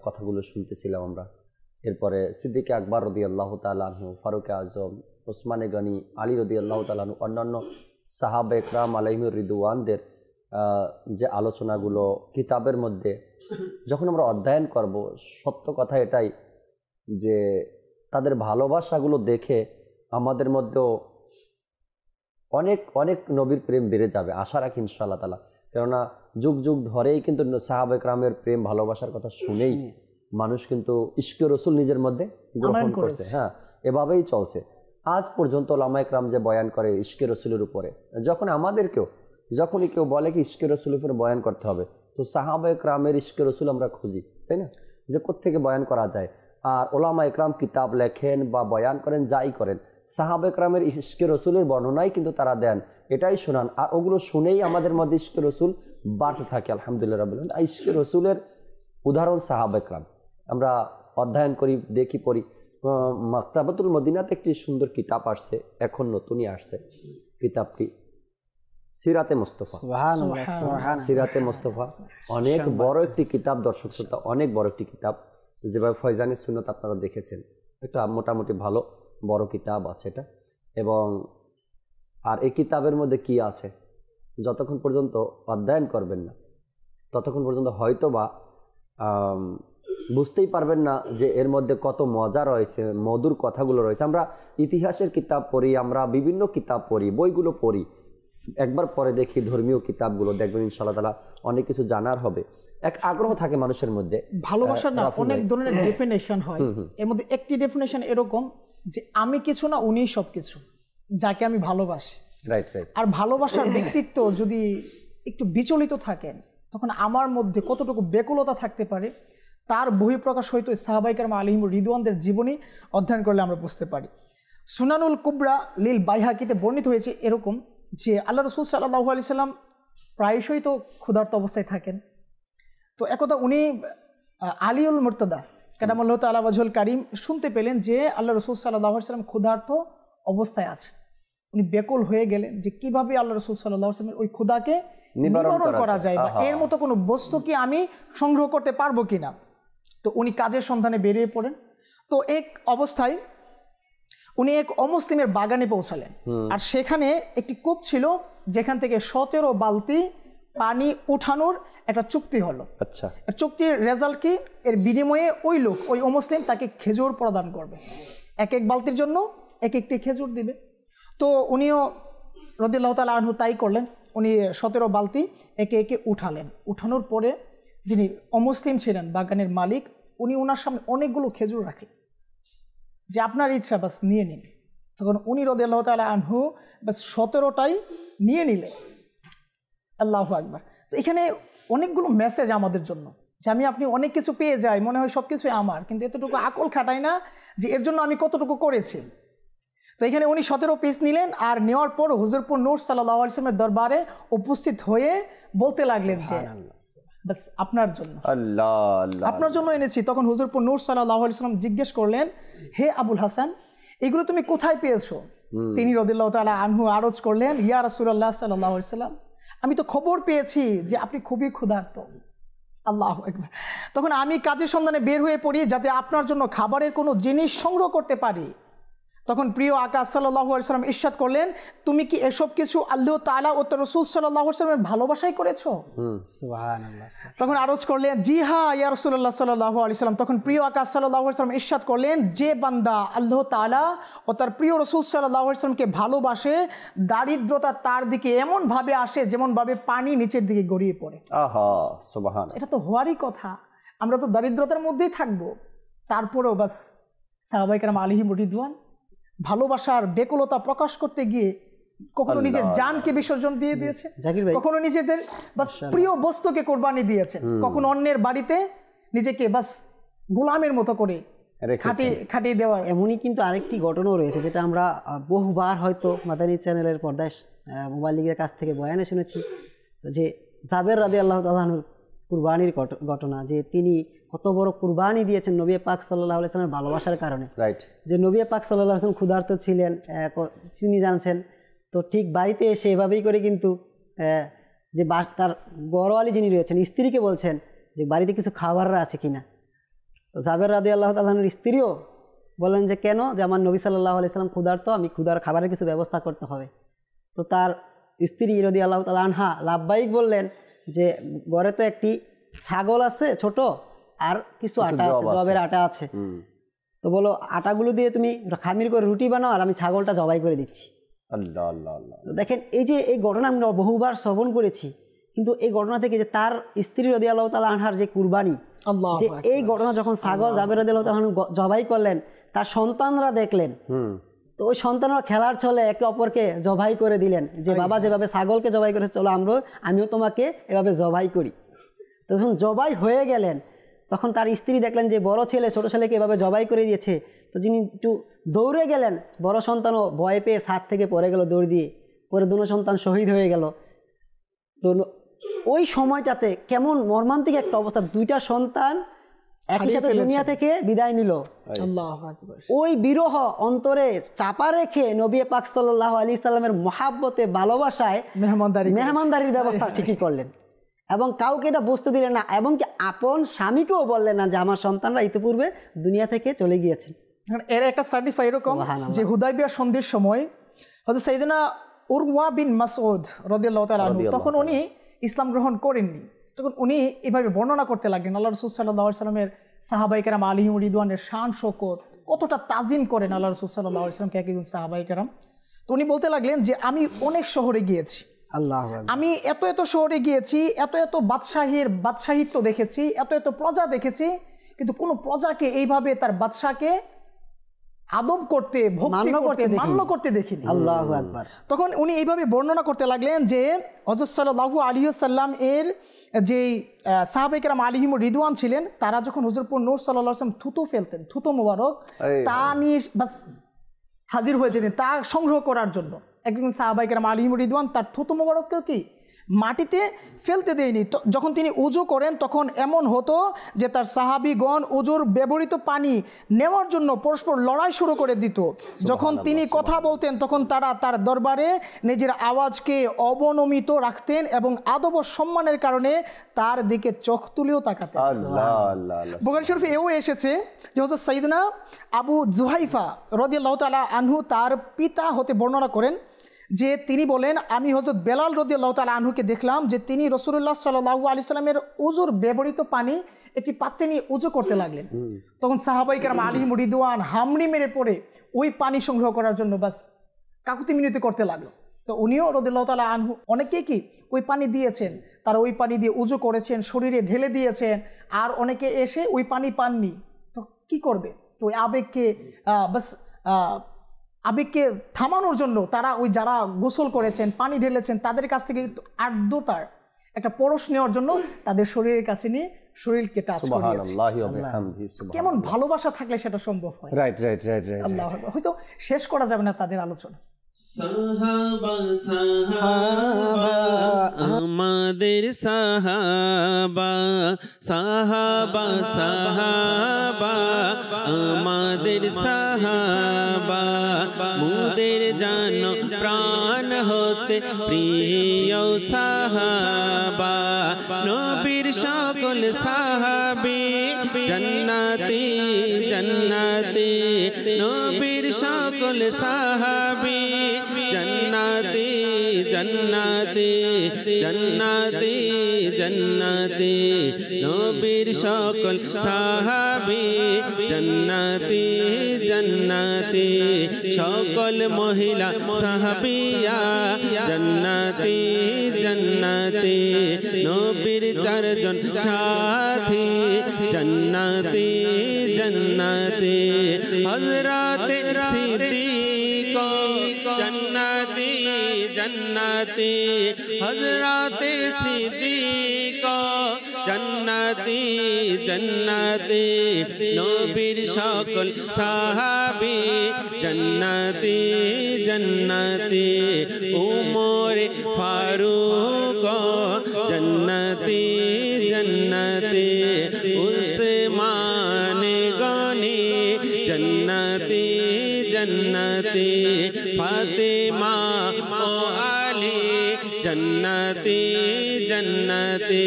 কথাগুলো শুনতেছিলাম আমরা। এরপরে সিদ্দিক আকবর রাদিয়াল্লাহু তাআলা আনহু, ফারুক আজম, ওসমানে গনি, আলী রাদিয়াল্লাহু তাআলা আনহু, অন্যান্য সাহাবায়ে কেরাম আলাইহিমুর রিদওয়ানদের যে আলোচনাগুলো কিতাবের মধ্যে যখন আমরা অধ্যয়ন করব, সত্য কথা এটাই যে তাদের ভালোবাসাগুলো দেখে আমাদের মধ্যেও অনেক অনেক নবীর প্রেম বেড়ে যাবে, আশা রাখি ইনশাআল্লাহ তাআলা। কেননা যুগ যুগ ধরেই কিন্তু সাহাবায়ে কেরামের প্রেম ভালোবাসার কথা শুনেই মানুষ কিন্তু ইশকে রসুল নিজের মধ্যে গ্রহণ করছে। হ্যাঁ, এভাবেই চলছে আজ পর্যন্ত ওলামায়ে কেরাম যে বয়ান করে ইশকে রসুলের উপরে, যখন আমাদেরকেও যখনই কেউ বলে কি ইশকে রসুলের উপরে বয়ান করতে হবে, তো সাহাবায়ে কেরামের ইশকে রসুল আমরা খুঁজি, তাই না, যে কোত্থেকে বয়ান করা যায়। আর ওলামায়ে কেরাম কিতাব লেখেন বা বয়ান করেন, যাই করেন, সাহাবায়ে কেরামের ইশকে রসুলের বর্ণনাই কিন্তু তারা দেন, এটাই শোনান, আর ওগুলো শুনেই আমাদের মধ্যে ইশকে রসুল বাড়তে থাকে আলহামদুলিল্লাহ রাব্বিল আলামিন। ইশকে রসুলের উদাহরণ সাহাবায়ে কেরাম আমরা অধ্যয়ন করি, দেখি, পড়ি। মাকতাবাতুল মদিনাতে একটি সুন্দর কিতাব আসছে, এখন নতুনই আসছে কিতাবটি, সিরাতে মুস্তাফা। সিরাতে মুস্তাফা অনেক বড় একটি কিতাব দর্শক শ্রোতা, অনেক বড় একটি কিতাব। যেভাবে ফয়জানি সুন্নত আপনারা দেখেছেন, একটা মোটামুটি ভালো বড় কিতাব আছে এটা। এবং আর এই কিতাবের মধ্যে কি আছে, যতক্ষণ পর্যন্ত অধ্যয়ন করবেন না ততক্ষণ পর্যন্ত হয়তো বা বুঝতেই পারবেন না যে এর মধ্যে কত মজা রয়েছে, মধুর কথাগুলো রয়েছে। আমরা ইতিহাসের কিতাব পড়ি, আমরা বিভিন্ন কিতাব পড়ি, বইগুলো পড়ি, একবার পরে দেখি ধর্মীয় কিতাবগুলো, দেখবেন ইনশাআল্লাহ তাআলা অনেক কিছু জানার হবে, এক আগ্রহ থাকে মানুষের মধ্যে। ভালোবাসার না অনেক ধরনের ডেফিনেশন হয়, এর মধ্যে একটি ডেফিনেশন এরকম যে আমি কিছু না, উনি সবকিছু, যাকে আমি ভালোবাসি। Right right. আর ভালোবাসার ব্যক্তিত্ব যদি একটু বিচলিত থাকেন, তখন আমার মধ্যে কতটুকু ব্যাকুলতা থাকতে পারে তার বহিঃপ্রকাশ হয়তো সাহাবায়ে কেরাম আলাইহিম রিদওয়ানদের জীবনী অধ্যয়ন করলে আমরা বুঝতে পারি। সুনানুল কুবরা লিল বাইহাকিতে বর্ণিত হয়েছে এরকম যে আল্লাহ রাসূল সাল্লাল্লাহু আলাইহি সাল্লাম প্রায়শই তো ক্ষুধার্ত অবস্থায় থাকেন। তো একদা উনি আলিউল মুর্তদা কারামাল্লাহু তাআলা ওয়াজহুল কারীম শুনতে পেলেন যে আল্লাহ রাসূল সাল্লাল্লাহু আলাইহি সাল্লাম ক্ষুধার্ত অবস্থায় আছে। উনি বেকুল হয়ে গেলেন যে কিভাবে আল্লাহ রাসূল সাল্লাল্লাহু আলাইহি সাল্লামের ওই ক্ষুধাকে নিবারণ করা যায় বা এর মতো কোনো বস্তু কি আমি সংগ্রহ করতে পারবো কিনা। তো উনি কাজের সন্ধানে বেরিয়ে পড়েন। তো এক অবস্থায় উনি এক অমুসলিমের বাগানে পৌঁছালেন, আর সেখানে একটি কূপ ছিল যেখান থেকে 17 বালতি পানি উঠানোর একটা চুক্তি হলো। আচ্ছা, চুক্তির রেজাল্ট কি, এর বিনিময়ে ওই লোক ওই অমুসলিম তাকে খেজুর প্রদান করবে, এক এক বালতির জন্য এক একটি খেজুর দিবে। তো উনিও রাদিয়াল্লাহু তাআলা আনহু তাই করলেন। উনি 17 বালতি একে একে উঠালেন। উঠানোর পরে যিনি অমুসলিম ছিলেন বাগানের মালিক, উনি ওনার সামনে অনেকগুলো খেজুর রাখলেন যে আপনার ইচ্ছা বাস নিয়ে নিন। তখন উনি রাদিয়াল্লাহু তাআলা আনহু বাস 17টাই নিয়ে নিলেন। আল্লাহু আকবার। তো এখানে অনেকগুলো মেসেজ আমাদের জন্য যে আমি আপনি অনেক কিছু পেয়ে যাই, মনে হয় সব কিছুই আমার, কিন্তু এতটুকু আকল খাটাই না যে এর জন্য আমি কতটুকু করেছি। তো এখানে উনি 17 পিস নিলেন, আর নেওয়ার পর হুজুরপুর নূর সাল্লাল্লাহু আলাইহি ওয়াসাল্লামের দরবারে উপস্থিত হয়ে বলতে লাগলেন যে বাস আপনার জন্য, আপনার জন্য এনেছি। তখন হুজুরপুর নূর সাল্লাল্লাহু আলাইহি ওয়াসাল্লাম জিজ্ঞেস করলেন, হে আবুল হাসান, এগুলো তুমি কোথায় পেয়েছো? তিনি রাদিয়াল্লাহু তাআলা আনহু আরজ করলেন, ইয়া রাসূলুল্লাহ সাল্লাল্লাহু আলাইহি ওয়াসাল্লাম, আমি তো খবর পেয়েছি যে আপনি খুবই ক্ষুধার্ত। আল্লাহু আকবার। তখন আমি কাজের সন্ধানে বের হয়ে পড়ি যাতে আপনার জন্য খাবারের কোনো জিনিস সংগ্রহ করতে পারি। তখন প্রিয় আকা সাল্লাল্লাহু আলাইহি ওয়াসাল্লাম ইরশাদ করলেন, তুমি কি এসব কিছু আল্লাহ তাআলা ও তার রাসূল সাল্লাল্লাহু আলাইহি ওয়াসাল্লামের ভালোবাসায় করেছো? সুবহানাল্লাহ। তখন আরজ করলেন, জি হ্যাঁ ইয়া রাসূলুল্লাহ সাল্লাল্লাহু আলাইহি ওয়াসাল্লাম। তখন প্রিয় আকা সাল্লাল্লাহু আলাইহি ওয়াসাল্লাম ইরশাদ করলেন, যে বান্দা আল্লাহ তাআলা ও তার প্রিয় রাসূল সাল্লাল্লাহু আলাইহি ওয়াসাল্লামকে ভালোবাসে, দারিদ্রতা তার দিকে এমন ভাবে আসে যেমন ভাবে পানি নিচের দিকে গড়িয়ে পড়ে। আহা সুবহানাল্লাহ। এটা তো হওয়ারই কথা, আমরা তো দারিদ্রতার মধ্যেই থাকবো, তারপরেও বাস সাহাবায়ে কেরাম আলাইহিম রিদওয়ান ভালোবাসার বেকুলতা প্রকাশ করতে গিয়ে কখনো নিজের জানকে বিসর্জন দিয়ে দিয়েছে, কখনো নিজেদের বাস প্রিয় বস্তুকে কোরবানি দিয়েছে, কখনো অন্যের বাড়িতে নিজেকে বাস গোলামের মতো করে খাটিয়ে দেওয়ার। এমনই কিন্তু আরেকটি ঘটনাও রয়েছে যেটা আমরা বহুবার হয়তো মাদানী চ্যানেলের পর্দায় মোবাইল লিগের কাছ থেকে বয়ানে শুনেছি, যে জাবের রাদিয়াল্লাহু তাআলা আনহু কুরবানির ঘটনা, যে তিনি কত বড় কুরবানি দিয়েছেন নবী পাক সাল্লাল্লাহু আলাইহি ওয়াসাল্লামের ভালোবাসার কারণে। যে নবী পাক সাল্লাল্লাহু আলাইহি ওয়াসাল্লাম ক্ষুধার্ত ছিলেন, তিনি জানছেন, তো ঠিক বাড়িতে এসে এভাবেই করে কিন্তু যে তার বড়ওয়ালি যিনি রয়েছেন স্ত্রীকে বলছেন যে বাড়িতে কিছু খাবার আছে কিনা। তো জাবের রাদিয়াল্লাহু তাআলা আনহুর স্ত্রীও বলেন যে কেন, যে আমার নবী সাল্লাল্লাহু আলাইহি ওয়াসাল্লাম ক্ষুধার্ত, আমি খাবারের কিছু ব্যবস্থা করতে হবে। তো তার স্ত্রী রাদিয়াল্লাহু তাআলা আনহা লাব্বাইক বললেন যে ঘরে তো একটি ছাগল আছে ছোট, আর কিছু আটা আছে, জবের আটা আছে, তো বলো আটাগুলো দিয়ে তুমি খামির করে রুটি বানাও, আর আমি ছাগলটা জবাই করে দিচ্ছি। আল্লাহ আল্লাহ আল্লাহ। দেখেন এই যে এই ঘটনা আমরা বহুবার শ্রবণ করেছি, কিন্তু এই ঘটনা থেকে যে তার স্ত্রী রাদিয়াল্লাহু তাআলা আনহার যে কুরবানি, যে এই ঘটনা যখন ছাগল জাবের রাদিয়াল্লাহু তাআলা জবাই করলেন, তার সন্তানরা দেখলেন, তো ওই সন্তানরা খেলার ছলে একে অপরকে জবাই করে দিলেন যে বাবা যেভাবে ছাগলকে জবাই করে, চলো আমিও তোমাকে এভাবে জবাই করি। তখন জবাই হয়ে গেলেন, তখন তার স্ত্রী দেখলেন যে বড় ছেলে ছোট ছেলেকে এভাবে জবাই করে দিয়েছে, তো যিনি একটু দৌড়ে গেলেন, বড় সন্তানও ভয় পেয়ে ছাদ থেকে পড়ে গেল দৌড় দিয়ে, পরে দুনো সন্তান শহীদ হয়ে গেল। তো ওই সময়টাতে কেমন মর্মান্তিক একটা অবস্থা, দুইটা সন্তান একই সাথে দুনিয়া থেকে বিদায় নিল। ওই বিরহ অন্তরে চাপা রেখে নবী পাক সাল্লাল্লাহু আলাইহি সাল্লামের মহাব্বতে ভালোবাসায় মেহমানদারির ব্যবস্থা ঠিকই করলেন, এবং কাউকে এটা বুঝতে দিলেন না, এবং কি আপন স্বামীকেও বললেন না যে আমার সন্তানরা ইতিপূর্বে দুনিয়া থেকে চলে গিয়েছে। এর একটা সার্টিফাই এরকম যে হুদাইবিয়া সন্ধির সময় হযরত সাইয়েদনা উরওয়া বিন মাসউদ রাদিয়াল্লাহু তাআলা আনহু, তখন উনি ইসলাম গ্রহণ করেননি, তখন উনি এভাবে বর্ণনা করতে লাগলেন আল্লাহ রাসূল সাল্লাল্লাহু আলাইহি সাল্লামের সাহাবায়ে কেরাম আলাইহিম রিদওয়ানের শান শওকত, কতটা তাজিম করেন আল্লাহ রাসূল সাল্লাল্লাহু আলাইহি সাল্লামকে একজন সাহাবায়ে কেরাম। তো উনি বলতে লাগলেন যে আমি অনেক শহরে গিয়েছি, আমি এত এত শহরে গিয়েছি, এত এত বাদশাহিত্ব দেখেছি, এত এত প্রজা দেখেছি, কিন্তু কোনো প্রজাকে এইভাবে তার বাদশাকে আদব করতে, ভক্তি করতে, মান্য করতে দেখিনি। আল্লাহু আকবার। তখন উনি এইভাবে বর্ণনা করতে লাগলেন যে হযরত সাল্লাল্লাহু আলাইহি ওয়াসাল্লাম এর যেই সাহাবায়ে কেরাম আলাইহিমুর রিদওয়ান ছিলেন, তারা যখন হুজুরপুর নূর সাল্লাল্লাহু আলাইহি ওয়াসাল্লাম থুতু ফেলতেন, থুতু মোবারক, তা নিয়ে বাস হাজির হয়ে যেতেন তা সংগ্রহ করার জন্য। একজন সাহাবায়ে কেরাম আলাইহিমুর রিদওয়ান তার থুতু মোবারককেও কি মাটিতে ফেলতে দেয়নি। যখন তিনি উজু করেন তখন এমন হতো যে তার সাহাবীগণ উজুর ব্যবহৃত পানি নেওয়ার জন্য পরস্পর লড়াই শুরু করে দিত। যখন তিনি কথা বলতেন তখন তারা তার দরবারে নিজের আওয়াজকে অবনমিত রাখতেন এবং আদব ও সম্মানের কারণে তার দিকে চোখ তুলেও তাকাতেন। বুখারী শরীফে এও এসেছে যে হযরত সাইয়েদনা আবু জুহাইফা রাদিয়াল্লাহু তাআলা আনহু তার পিতা হতে বর্ণনা করেন যে তিনি বলেন, আমি হযরত বেলাল রাদিয়াল্লাহু তাআলা আনহুকে দেখলাম যে তিনি রাসূলুল্লাহ সাল্লাল্লাহু আলাইহি সাল্লামের উজুর ব্যবহৃত পানি একটি পাত্রে নিয়ে উজু করতে লাগলেন। তখন সাহাবায়ে কেরাম আলাইহিমুর রিদওয়ান হামড়ি মেরে পড়ে ওই পানি সংগ্রহ করার জন্য বাস কাকুতি মিনতি করতে লাগলো। তো উনিও রাদিয়াল্লাহু তাআলা আনহু অনেকেই কি ওই পানি দিয়েছেন, তারা ওই পানি দিয়ে উজু করেছেন, শরীরে ঢেলে দিয়েছেন, আর অনেকে এসে ওই পানি পাননি। তো কি করবে? তো ওই আবেগকে বাস আবেগকে থামানোর জন্য তারা ওই যারা গোসল করেছেন, পানি ঢেলেছেন, তাদের কাছ থেকে আর্দ্রতার একটা পরশ নেওয়ার জন্য তাদের শরীরের কাছে নিয়ে শরীরকে টাচ করিয়েছে। কেমন ভালোবাসা থাকলে সেটা সম্ভব হয়। Right right right right. আল্লাহু আকবার। হয়তো শেষ করা যাবে না তাদের আলোচনা। সাহাবা সাহাবা আমাদের সাহাবা, সাহাবা সাহাবা আমাদের সাহাবা, মুদের জানো প্রাণ হতে প্রিয় সাহাবা, নবীর সকল সাহাবী জান্নাতি জান্নাতি, নবীর সকল সাহাবী জান্নাতি জান্নাতি জান্নাতি জান্নাতি, নবীর সকল সাহাবী জান্নাতি জান্নাতি, সকল মহিলা সাহাবিয়া জান্নাতি জান্নাতি, নবীর চারজন সাথী জান্নাতি জান্নাতি, হযরতে সিদ্দিক জান্নাতি জান্নাতি, হযরতে সিদ্দিক জান্নাতি জান্নাতি, নবীর সকল সাহাবী জান্নাতি জান্নাতি, উমর ফারুক জান্নাতি জান্নাতি, উসমান গনি জান্নাতি জান্নাতি, ফাতেমা ও আলী জান্নাতি জান্নাতি,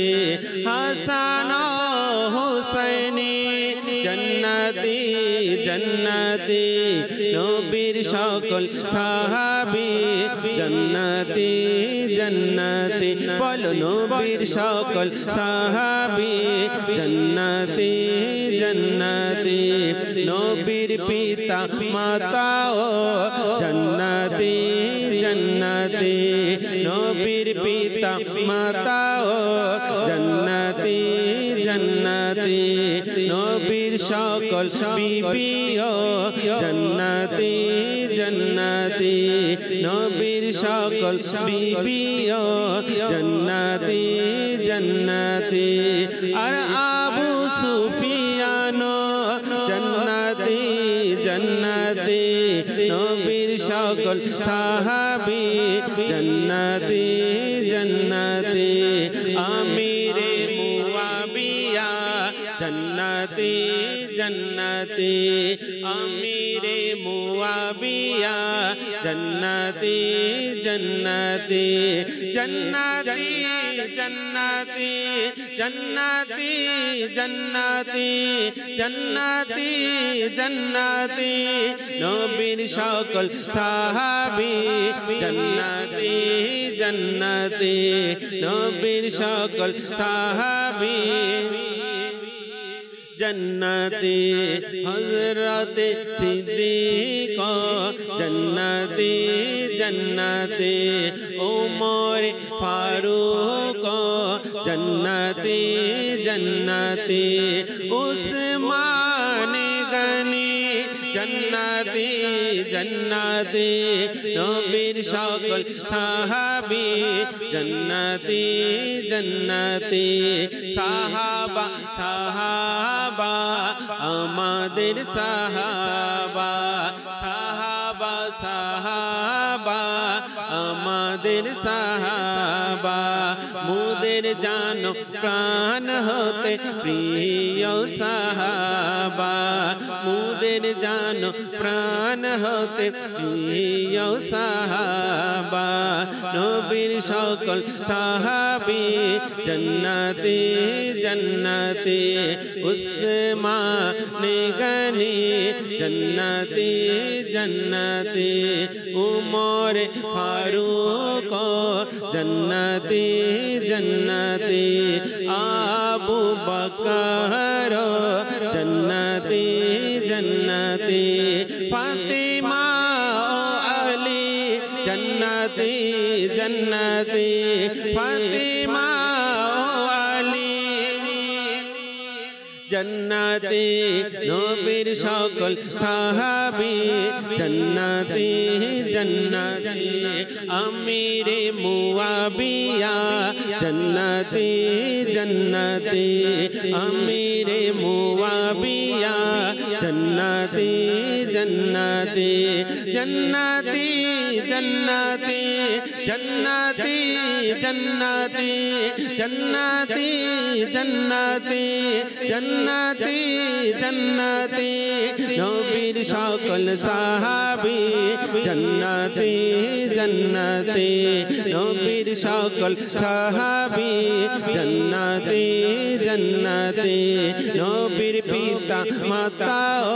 হাসান হুসাইনি জান্নাতি জান্নাতি, নবীর সকল সাহাবী জান্নাতি জান্নাতি, বলো নবীর সকল সাহাবী জান্নাতি জান্নাতি, নবীর পিতা মাতাও জান্নাতি জান্নাতি, নবীর পিতা মাতাও জান্নাতি জান্নাতি, নবীর সকল বিবিও জান্নাতি জান্নাতি, নবীর সকল বিবিও জান্নাতি জান্নাতি, আর আবু সুফিয়ান জান্নাতি জান্নাতি, নবীর সকল সাহাবী জান্নাতি জান্নাতি, আমিরে মুআবিয়া জান্নাতি জান্নাতি, আমিরে মুআবিয়া জান্নাতি জান্নাতি, জান্নাতি জান্নাতি জান্নাতি জান্নাতি জান্নাতি জান্নাতি, নবীর সকল সাহাবী জান্নাতি জান্নাতি, নবীর সকল সাহাবী जन्नती हजरत सिद्दीक जन्नती जन्नती उमर फारूक जन्नती जन्नती उस्मान गनी জান্নাতি জান্নাতি নবীর সকল সাহাবী জান্নাতি জান্নাতি সাহাবা সাহাবা আমাদের সাহাবা সাহাবা সাহাবা আমাদের সাহাবা মুদের জানো প্রাণ হতে প্রিয় সাহাবা মুদের জানো প্রাণ হতে প্রিয় সাহাবা নবীর সকল সাহাবী জান্নাতি জান্নাতি উসমানে গনি জান্নাতি জান্নাতি উমর ফারুক জান্নাতি জান্নাতি আবু বকর জান্নাতি জান্নাতি ফাতিমা ও আলী জান্নাতি জান্নাতি ফাতিমা ও আলী জান্নাতি নবীর সকল সাহাবী জান্নাতি জান্নাতি আমিরে মুআবিয়া জান্নাতি জান্নাতি আমিরে মুআবিয়া জান্নাতি জান্নাতি জান্নাতি জান্নাতি জান্নাতি জান্নাতি জান্নাতি জান্নাতি জান্নাতি জান্নাতি নবীর সকল সাহাবী জান্নাতি জান্নাতি নবীর সকল সাহাবী জান্নাতি জান্নাতি নবীর পিতা মাতাও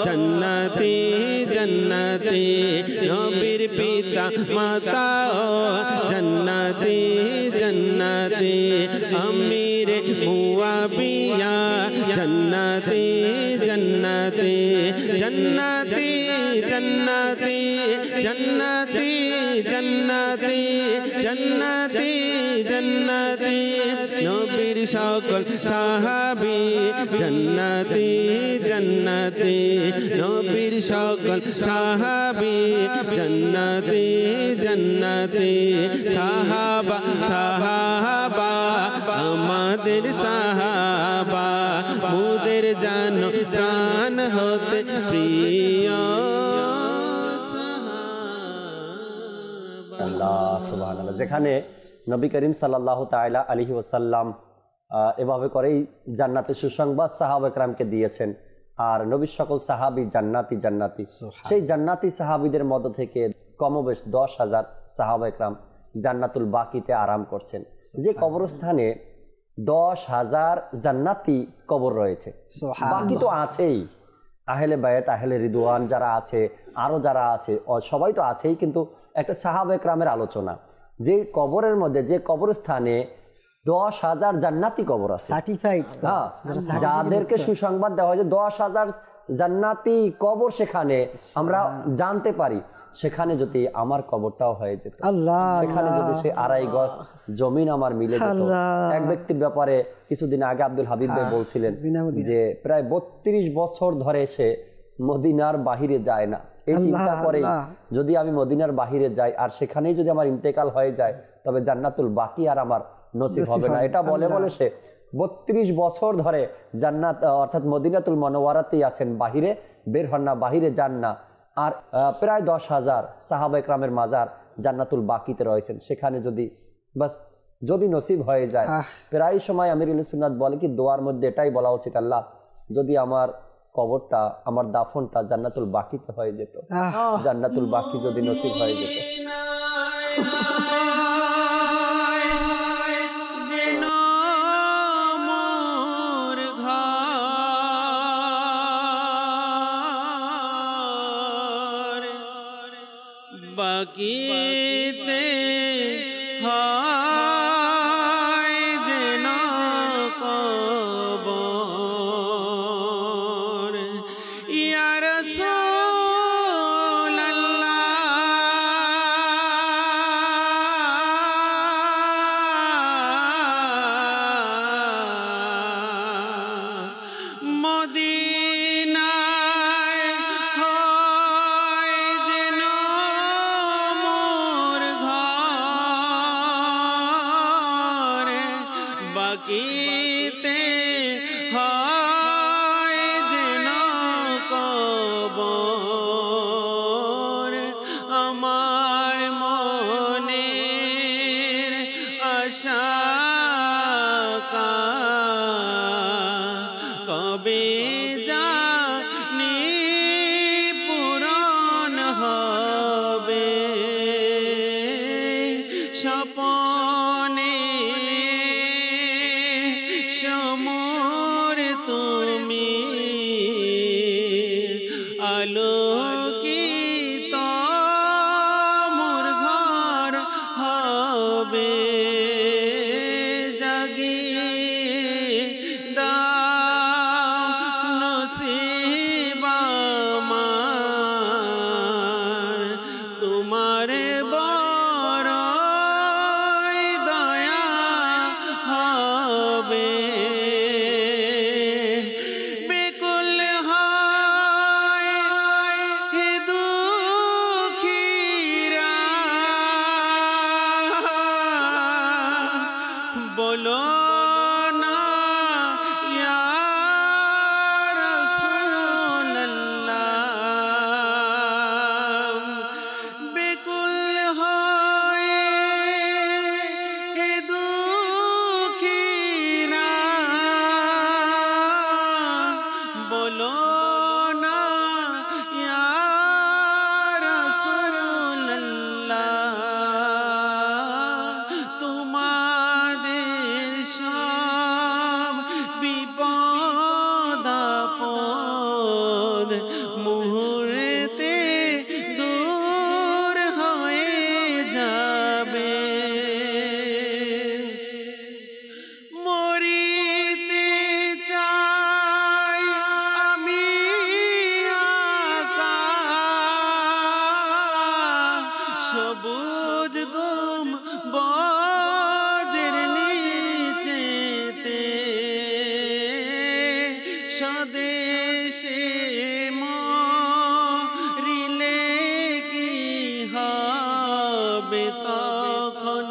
জান্নাতি জান্নাতি নবীর পিতা মাতাও জান্নাতি জান্নাতি আমিরে মুআবিয়া জান্নাতি জান্নাতি জান্নাতি জান্নাতি জান্নাতি জান্নাতি জান্নাতি জান্নাতি নবীর সকল সাহাবী জান্নাতি জান্নাতি নবীর সকল সাহাবী জান্নাতি জান্নাতি সাহাবা সাহাবা আমাদের সাহাবা মুদের জানো প্রাণ হতে প্রিয় আল্লাহ সুবহানাল্লাহ। যেখানে নবী করিম সাল্লাল্লাহু তাআলা আলাইহি ওয়াসাল্লাম এভাবে করেই জান্নাতের সুসংবাদ সাহাবা একরামকে দিয়েছেন, আর নবীর সকল সাহাবী জান্নাতি জান্নাতি। সেই জান্নাতি সাহাবীদের মধ্য থেকে কমবেশ 10,000 সাহাবা একরাম জান্নাতুল বাকিতে আরাম করছেন, যে কবরস্থানে 10,000 জান্নাতি কবর রয়েছে। বাকি তো আছেই, আহলে বায়াত আহলে রিদওয়ান যারা আছে, আরো যারা আছে সবাই তো আছেই, কিন্তু একটা সাহাবা একরামের আলোচনা যে কবরের মধ্যে, যে কবরস্থানে 10,000 জান্নাতি কবর আছে, সার্টিফাইড, যাদেরকে সুসংবাদ দেওয়া হয় যে 10,000 জান্নাতি কবর সেখানে আমরা জানতে পারি, সেখানে যদি আমার কবরটাও হয়ে যেত, সেখানে যদি সে 2.5 গজ জমিন আমার মিলে যেত। এক ব্যক্তির ব্যাপারে কিছুদিন আগে আব্দুল হাবিব ভাই বলছিলেন যে প্রায় 32 বছর ধরে সে মদিনার বাহিরে যায় না। এই চিন্তা করে যদি আমি মদিনার বাহিরে যাই আর সেখানেই যদি আমার ইন্তেকাল হয়ে যায়, তবে জান্নাতুল বাকি আর আমার নসিব হবে না। এটা বলে বলে সে 32 বছর ধরে জান্নাত অর্থাৎ মদিনাতুল মুনাওয়ারাতেই আছেন, বাহিরে বের হন না, বাহিরে যান না। আর প্রায় 10,000 সাহাবা একরামের মাজার জান্নাতুল বাকিতে রয়েছেন, সেখানে যদি বাস যদি নসিব হয়ে যায়। প্রায় সময় আমিরুল সুন্নাত বলে কি দোয়ার মধ্যে এটাই বলা উচিত, আল্লাহ যদি আমার কবরটা, আমার দাফনটা জান্নাতুল বাকিতে হয়ে যেত, জান্নাতুল বাকি যদি নসিব হয়ে যেত। বাকিতে হয় যেন কবর, ইয়া রাসূলাল্লাহ মদিনায় আলোকিত মোর ঘর হবে জাগিয়ে দাও নসিব আমার তোমারে বড়ই দয়া হবে বেকুল হয় হে দুঃখীরা বলো না ইয়া রাসূলুল্লাহ বেকুল হয় হে দুঃখীরা বলো না ইয়া রাসূলুল্লাহ তোমাদের সব বিপদ আপদ মুহূর্তে দূর হয়ে যাবে মরিতে চাই আমি আকা সবুজ গুম বজের নিচেতে স্বদেশে মরিলে কি হবে তখন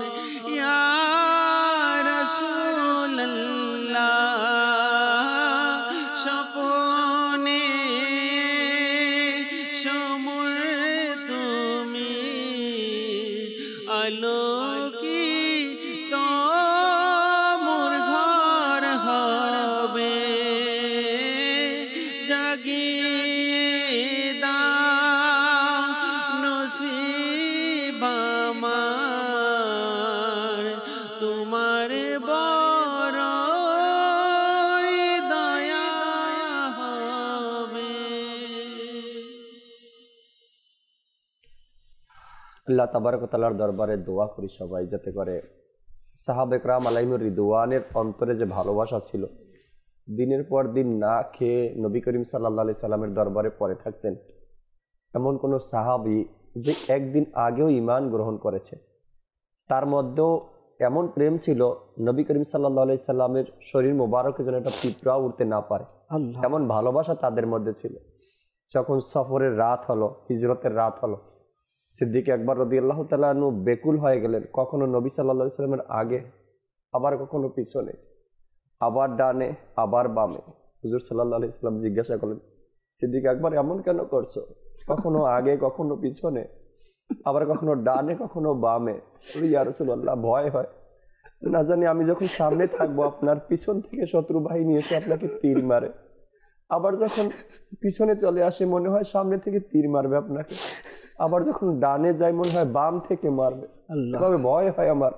ইয়া রাসূলুল্লাহ স্বপনে সমর তুমি আলোকিত মোর ঘর হবে জাগিয়ে দাও নসিব আমার তোমার বড়ই দয়া হবে। আল্লাহ তাবারক ওয়া তাআলার দরবারে দোয়া করি সবাই যাতে করে সাহাবে কেরাম আলাইহির রিদওয়ানের অন্তরে যে ভালোবাসা ছিল, দিনের পর দিন না খেয়ে নবী করিম সাল্লাল্লাহু আলাইহি সাল্লামের দরবারে পড়ে থাকতেন, এমন কোনো সাহাবী যে একদিন আগেও ঈমান গ্রহণ করেছে, তার মধ্যেও এমন প্রেম ছিল নবী করিম সাল্লাল্লাহু আলাইহি সাল্লামের শরীর মোবারকে যেন একটা পিঁপড়াও উঠতে না পারে, এমন ভালোবাসা তাদের মধ্যে ছিল। যখন সফরের রাত হলো, হিজরতের রাত হলো, সিদ্দিক আকবর রাদিয়াল্লাহু তাআলা আনহু বেকুল হয়ে গেলেন, কখনো নবী সাল্লাল্লাহু আলাইহি সাল্লামের আগে, আবার কখনো পিছনে, আবার ডানে আবার বামে। হুজুর সাল্লাল্লাহু আলাইহি সাল্লাম জিজ্ঞাসা করলেন, সিদ্দিক আকবর এমন কেন করছো? কখনো আগে কখনো পিছনে, আবার কখনো ডানে কখনো বামে। ইয়া রাসূলুল্লাহ ভয় হয়, না জানি আমি যখন সামনে থাকবো আপনার পিছন থেকে শত্রু বাহিনী এসে আপনাকে তীর মারে, আবার যখন পিছনে চলে আসে মনে হয় সামনে থেকে তীর মারবে আপনাকে, আবার যখন ডানে যাই মনে হয় বাম থেকে মারবে। এভাবে ভয় হয় আমার,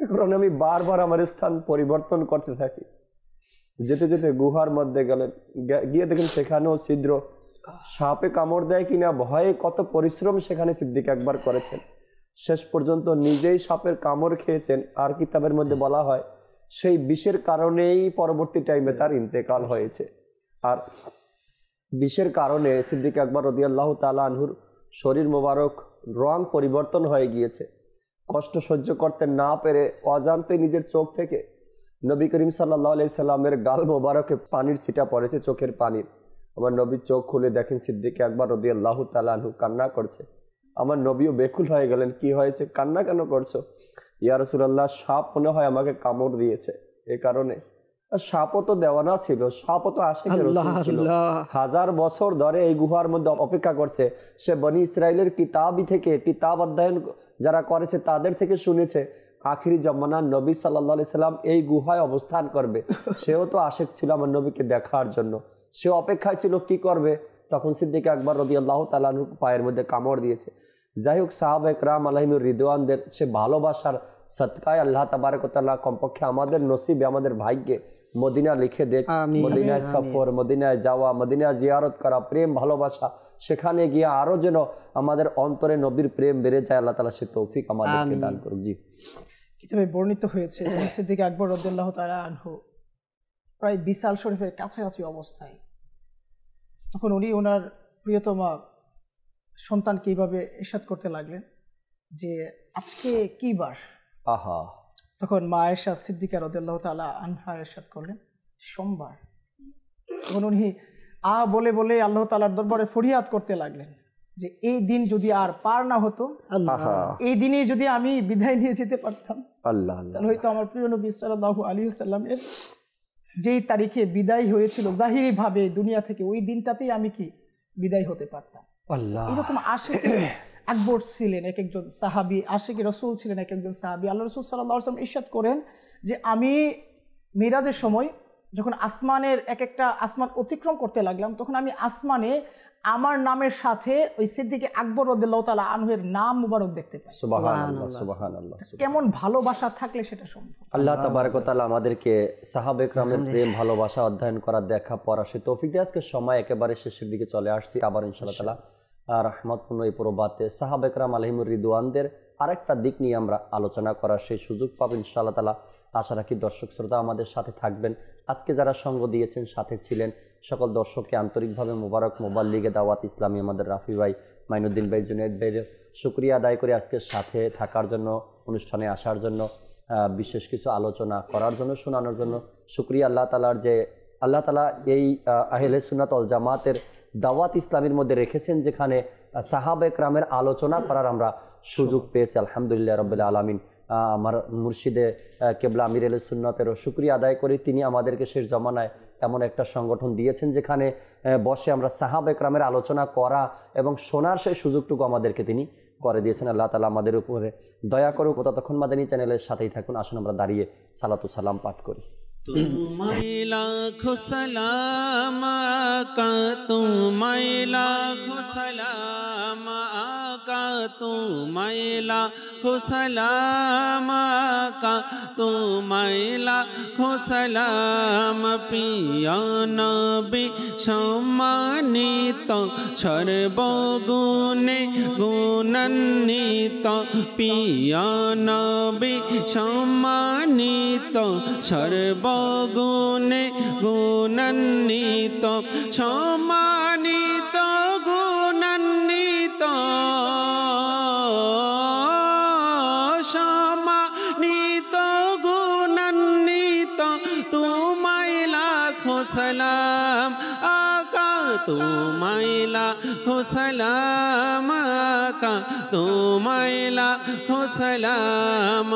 এ কারণে আমি বারবার আমার স্থান পরিবর্তন করতে থাকি। যেতে যেতে গুহার মধ্যে গেলেন, গিয়ে দেখেন সেখানেও ছিদ্র, সাপে কামড় দেয় কিনা ভয়ে কত পরিশ্রম সেখানে সিদ্দিক আকবর করেছেন, শেষ পর্যন্ত নিজেই সাপের কামড় খেয়েছেন। আর কিতাবের মধ্যে বলা হয় সেই বিষের কারণেই পরবর্তী টাইমে তার ইন্তেকাল হয়েছে। আর বিষের কারণে সিদ্দিক আকবর রাদিয়াল্লাহু তাআলা আনহুর শরীর মোবারক রং পরিবর্তন হয়ে গিয়েছে। কষ্ট সহ্য করতে না পেরে অজান্তে নিজের চোখ থেকে নবী করিম সাল্লাল্লাহু আলাইহি সাল্লামের গাল মোবারকে পানির ছিটা পড়েছে, চোখের পানির। আমার নবীর চোখ খুলে দেখেন সিদ্দিক আকবর রাদিয়াল্লাহু তাআলা আনহু কান্না করছে। আমার নবীও বেকুল হয়ে গেলেন, কি হয়েছে, কান্না কেন করছো? ইয়া রাসূলুল্লাহ সাপ মনে হয় আমাকে কামড় দিয়েছে, এ কারণে। সাপও তো দেওয়ানা ছিল, সাপও তো আশিকের রাসূল ছিল, 1000 বছর ধরে এই গুহার মধ্যে অপেক্ষা করছে। সে বনি ইসরাইলের কিতাবই থেকে, কিতাব অধ্যয়ন যারা করেছে তাদের থেকে শুনেছে আখিরি জামানার নবী সাল্লাল্লাহু আলাইহি সাল্লাম এই গুহায় অবস্থান করবে। সেও তো আশিক ছিল আমার নবীকে দেখার জন্য, সে অপেক্ষায় ছিল কি করবে। তখন সিদ্দিক আকবর রাদিয়াল্লাহু তাআলা আনহু পায়ের মধ্যে কামড় দিয়েছে। যাই হোক, সাহাবা একরাম আলাইহির রিদওয়ানদের সে ভালোবাসার সদকায় আল্লাহ তাবারক ওয়া তাআলা কমপক্ষে আমাদের নসিবে, আমাদের ভাগ্যে মদিনা লিখে দেখ, মদিনায় সফর, মদিনায় যাওয়া, মদিনায় জিয়ারত করা, প্রেম ভালোবাসা, সেখানে গিয়ে আরো যেন আমাদের অন্তরে নবীর প্রেম বেড়ে যায়। আল্লাহ তাআলা সে তৌফিক আমাদেরকে দান করুক। জি, কিতাবে বর্ণিত হয়েছে সিদ্দিক আকবর রাদিয়াল্লাহু তাআলা আনহু প্রায় বিশাল শরীফের কাছাকাছি অবস্থায়, তখন উনি ওনার প্রিয়তমা সন্তানকে এইভাবে ইরশাদ করতে লাগলেন যে আজকে কি বার? আহা, তখন মা আয়েশা সিদ্দিকা রাদিয়াল্লাহু তাআলা আনহা ইরশাদ করলেন সোমবার। তখন উনি বলে বলে আল্লাহ তাআলার দরবারে ফরিয়াদ করতে লাগলেন যে এই দিন যদি আর পার না হতো, এই দিনে যদি আমি বিদায় নিয়ে যেতে পারতাম, তাহলে হয়তো আমার প্রিয় নবী সাল্লাল্লাহু আলাইহি ওয়াসাল্লামের যেই তারিখে বিদায় হয়েছিল জাহিরি ভাবে দুনিয়া থেকে, ওই দিনটাতেই আমি কি বিদায় হতে পারতাম। এরকম আশিকে আকবর ছিলেন এক একজন সাহাবী, আশিকে রাসূল ছিলেন এক একজন সাহাবী। আল্লাহ রাসূল সাল্লাল্লাহু আলাইহি ওয়াসাল্লাম ইরশাদ করেন যে আমি মিরাজের সময় যখন আসমানের এক একটা আসমান অতিক্রম করতে লাগলাম, তখন আমি আসমানে আমার নামের সাথে ওই সিদ্দিক আকবর রাদিয়াল্লাহু তাআলা আনহুর নাম মুবারক দেখতে পাই। সুবহানাল্লাহ, সুবহানাল্লাহ। কেমন ভালোবাসা থাকলে সেটা সম্ভব। আল্লাহ তাবারক ওয়া তাআলা আমাদেরকে সাহাবা ইকরামের প্রেম ভালোবাসা অধ্যয়ন করা, দেখা, পড়া সে তৌফিক দিয়ে। আজকে সময় একেবারে শেষের দিকে চলে আসছি। আবার ইনশাআল্লাহ তাআলা রহমতপূর্ণ এই প্রবাতে সাহাবা ইকরাম আলাইহিমুর রিদওয়ানদের আরেকটা দিক নিয়ে আমরা আলোচনা করার সেই সুযোগ পাবো ইনশাআল্লাহ তাআলা। আশা রাখি দর্শক শ্রোতা আমাদের সাথে থাকবেন। আজকে যারা সঙ্গ দিয়েছেন, সাথে ছিলেন, সকল দর্শককে আন্তরিকভাবে মোবারক। মোবাল্লিগে দাওয়াত ইসলামী আমাদের রাফি ভাই, মাইনুদ্দিন ভাই, জুনায়েদ ভাইয়ের শুকরিয়া আদায় করে আজকে সাথে থাকার জন্য, অনুষ্ঠানে আসার জন্য, বিশেষ কিছু আলোচনা করার জন্য, শোনানোর জন্য শুকরিয়া আল্লাহ তাআলার। যে আল্লাহ তাআলা এই আহলে সুন্নাত ওয়াল জামাতের দাওয়াত ইসলামীর মধ্যে রেখেছেন, যেখানে সাহাবা ইকরামের আলোচনা করার আমরা সুযোগ পেয়েছি। আলহামদুলিল্লাহ রাব্বিল আলামিন। আমার মুর্শিদে কেবলা আমির আহলে সুন্নাতেরও শুকরিয়া আদায় করি, তিনি আমাদেরকে শেষ জমানায় এমন একটা সংগঠন দিয়েছেন যেখানে বসে আমরা সাহাবা ইকরামের আলোচনা করা এবং শোনার সেই সুযোগটুকু আমাদেরকে তিনি করে দিয়েছেন। আল্লাহ তাআলা আমাদের উপরে দয়া করুক। ততক্ষণ মাদানী চ্যানেলের সাথেই থাকুন। আসুন আমরা দাঁড়িয়ে সালাতু সালাম পাঠ করি। तुम्हारे लाखों सलाम आका, तुम्हारे लाखों सलाम आका, तुम्हारे लाखों सलाम आका, तुम्हारे लाखों सलाम प्रिया नबी सम्मानित सर्वगुणे गुणान्वित, प्रिया नबी सम्मानित सर्वगुणे গুণান্বিত, সম্মানিত গুণান্বিত, সম্মানিত গুণান্বিত, তোমায় লাখো সালাম আকা, তোমায় লাখো সালাম আকা, তোমায় লাখো সালাম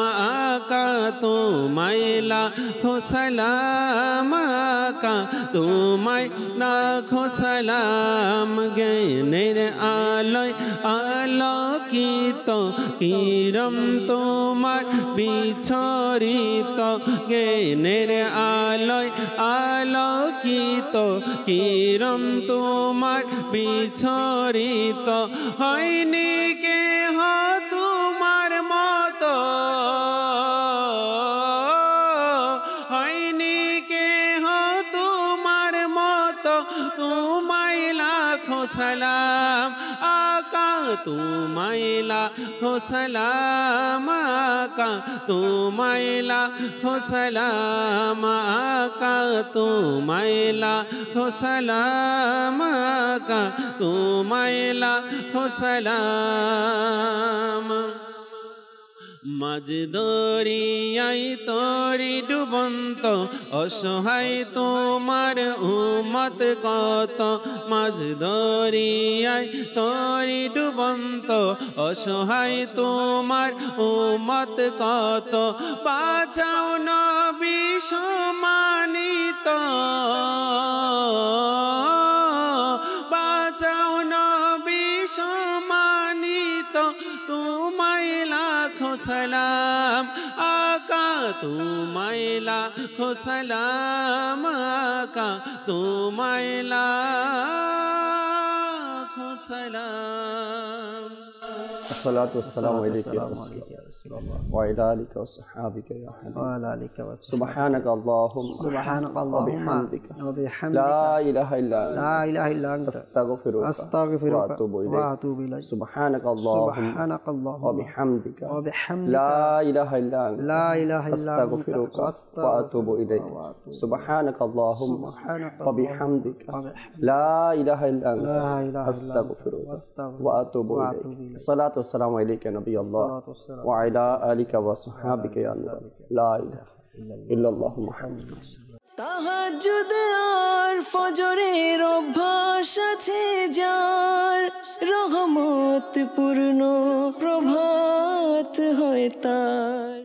আকা, তোমায় লাখো সালাম আকা, তোমায় লাখো সালাম। জ্ঞানের আলোয় আলোকিত কিরণ তোমার বিছরিত, জ্ঞানের আলোয় আলোকিত কিরণ তোমার বিছরিত, হয়নি কেহ তোমার মতো, হয়নি কেহ তোমার মতো, তোমায় লাখো সালাম আকা, তোমায় লাখো সালাম আকা, তোমায় লাখো সালাম আকা, তোমায় লাখো সালাম আকা, তোমায় লাখো সালাম। মাঝ দরিয়ায় তরি ডুবন্ত অসহায় তোমার উম্মত কত, মাঝ দরিয়ায় তরি ডুবন্ত অসহায় তোমার উম্মত কত, বাঁচাও নবী সম্মানিত, বাঁচাও নবী সম্মানিত, তোমায় লাখো সালাম আকা, তোমায় লাখো সালাম আকা, তোমায় লাখো সালাম। الصلاة والسلام عليك يا رسول الله وعلى آلك وصحابك يا حبيب سبحانك اللهم وبحمدك لا إله إلا أنت أستغفرك وأتوب إليك سبحانك اللهم وبحمدك لا إله إلا أنت أستغفرك وأتوب إليك سبحانك اللهم وبحمدك لا إله إلا أنت أستغفرك وأتوب إليك الصلاة والسلام عليك يا نبي الله وعلى آلك وصحابك يا نور لا إله إلا الله محمد তাহাজ্জুদ আর ফজরের অভ্যাস আছে যার রহমত পূর্ণ প্রভাত হয় তার।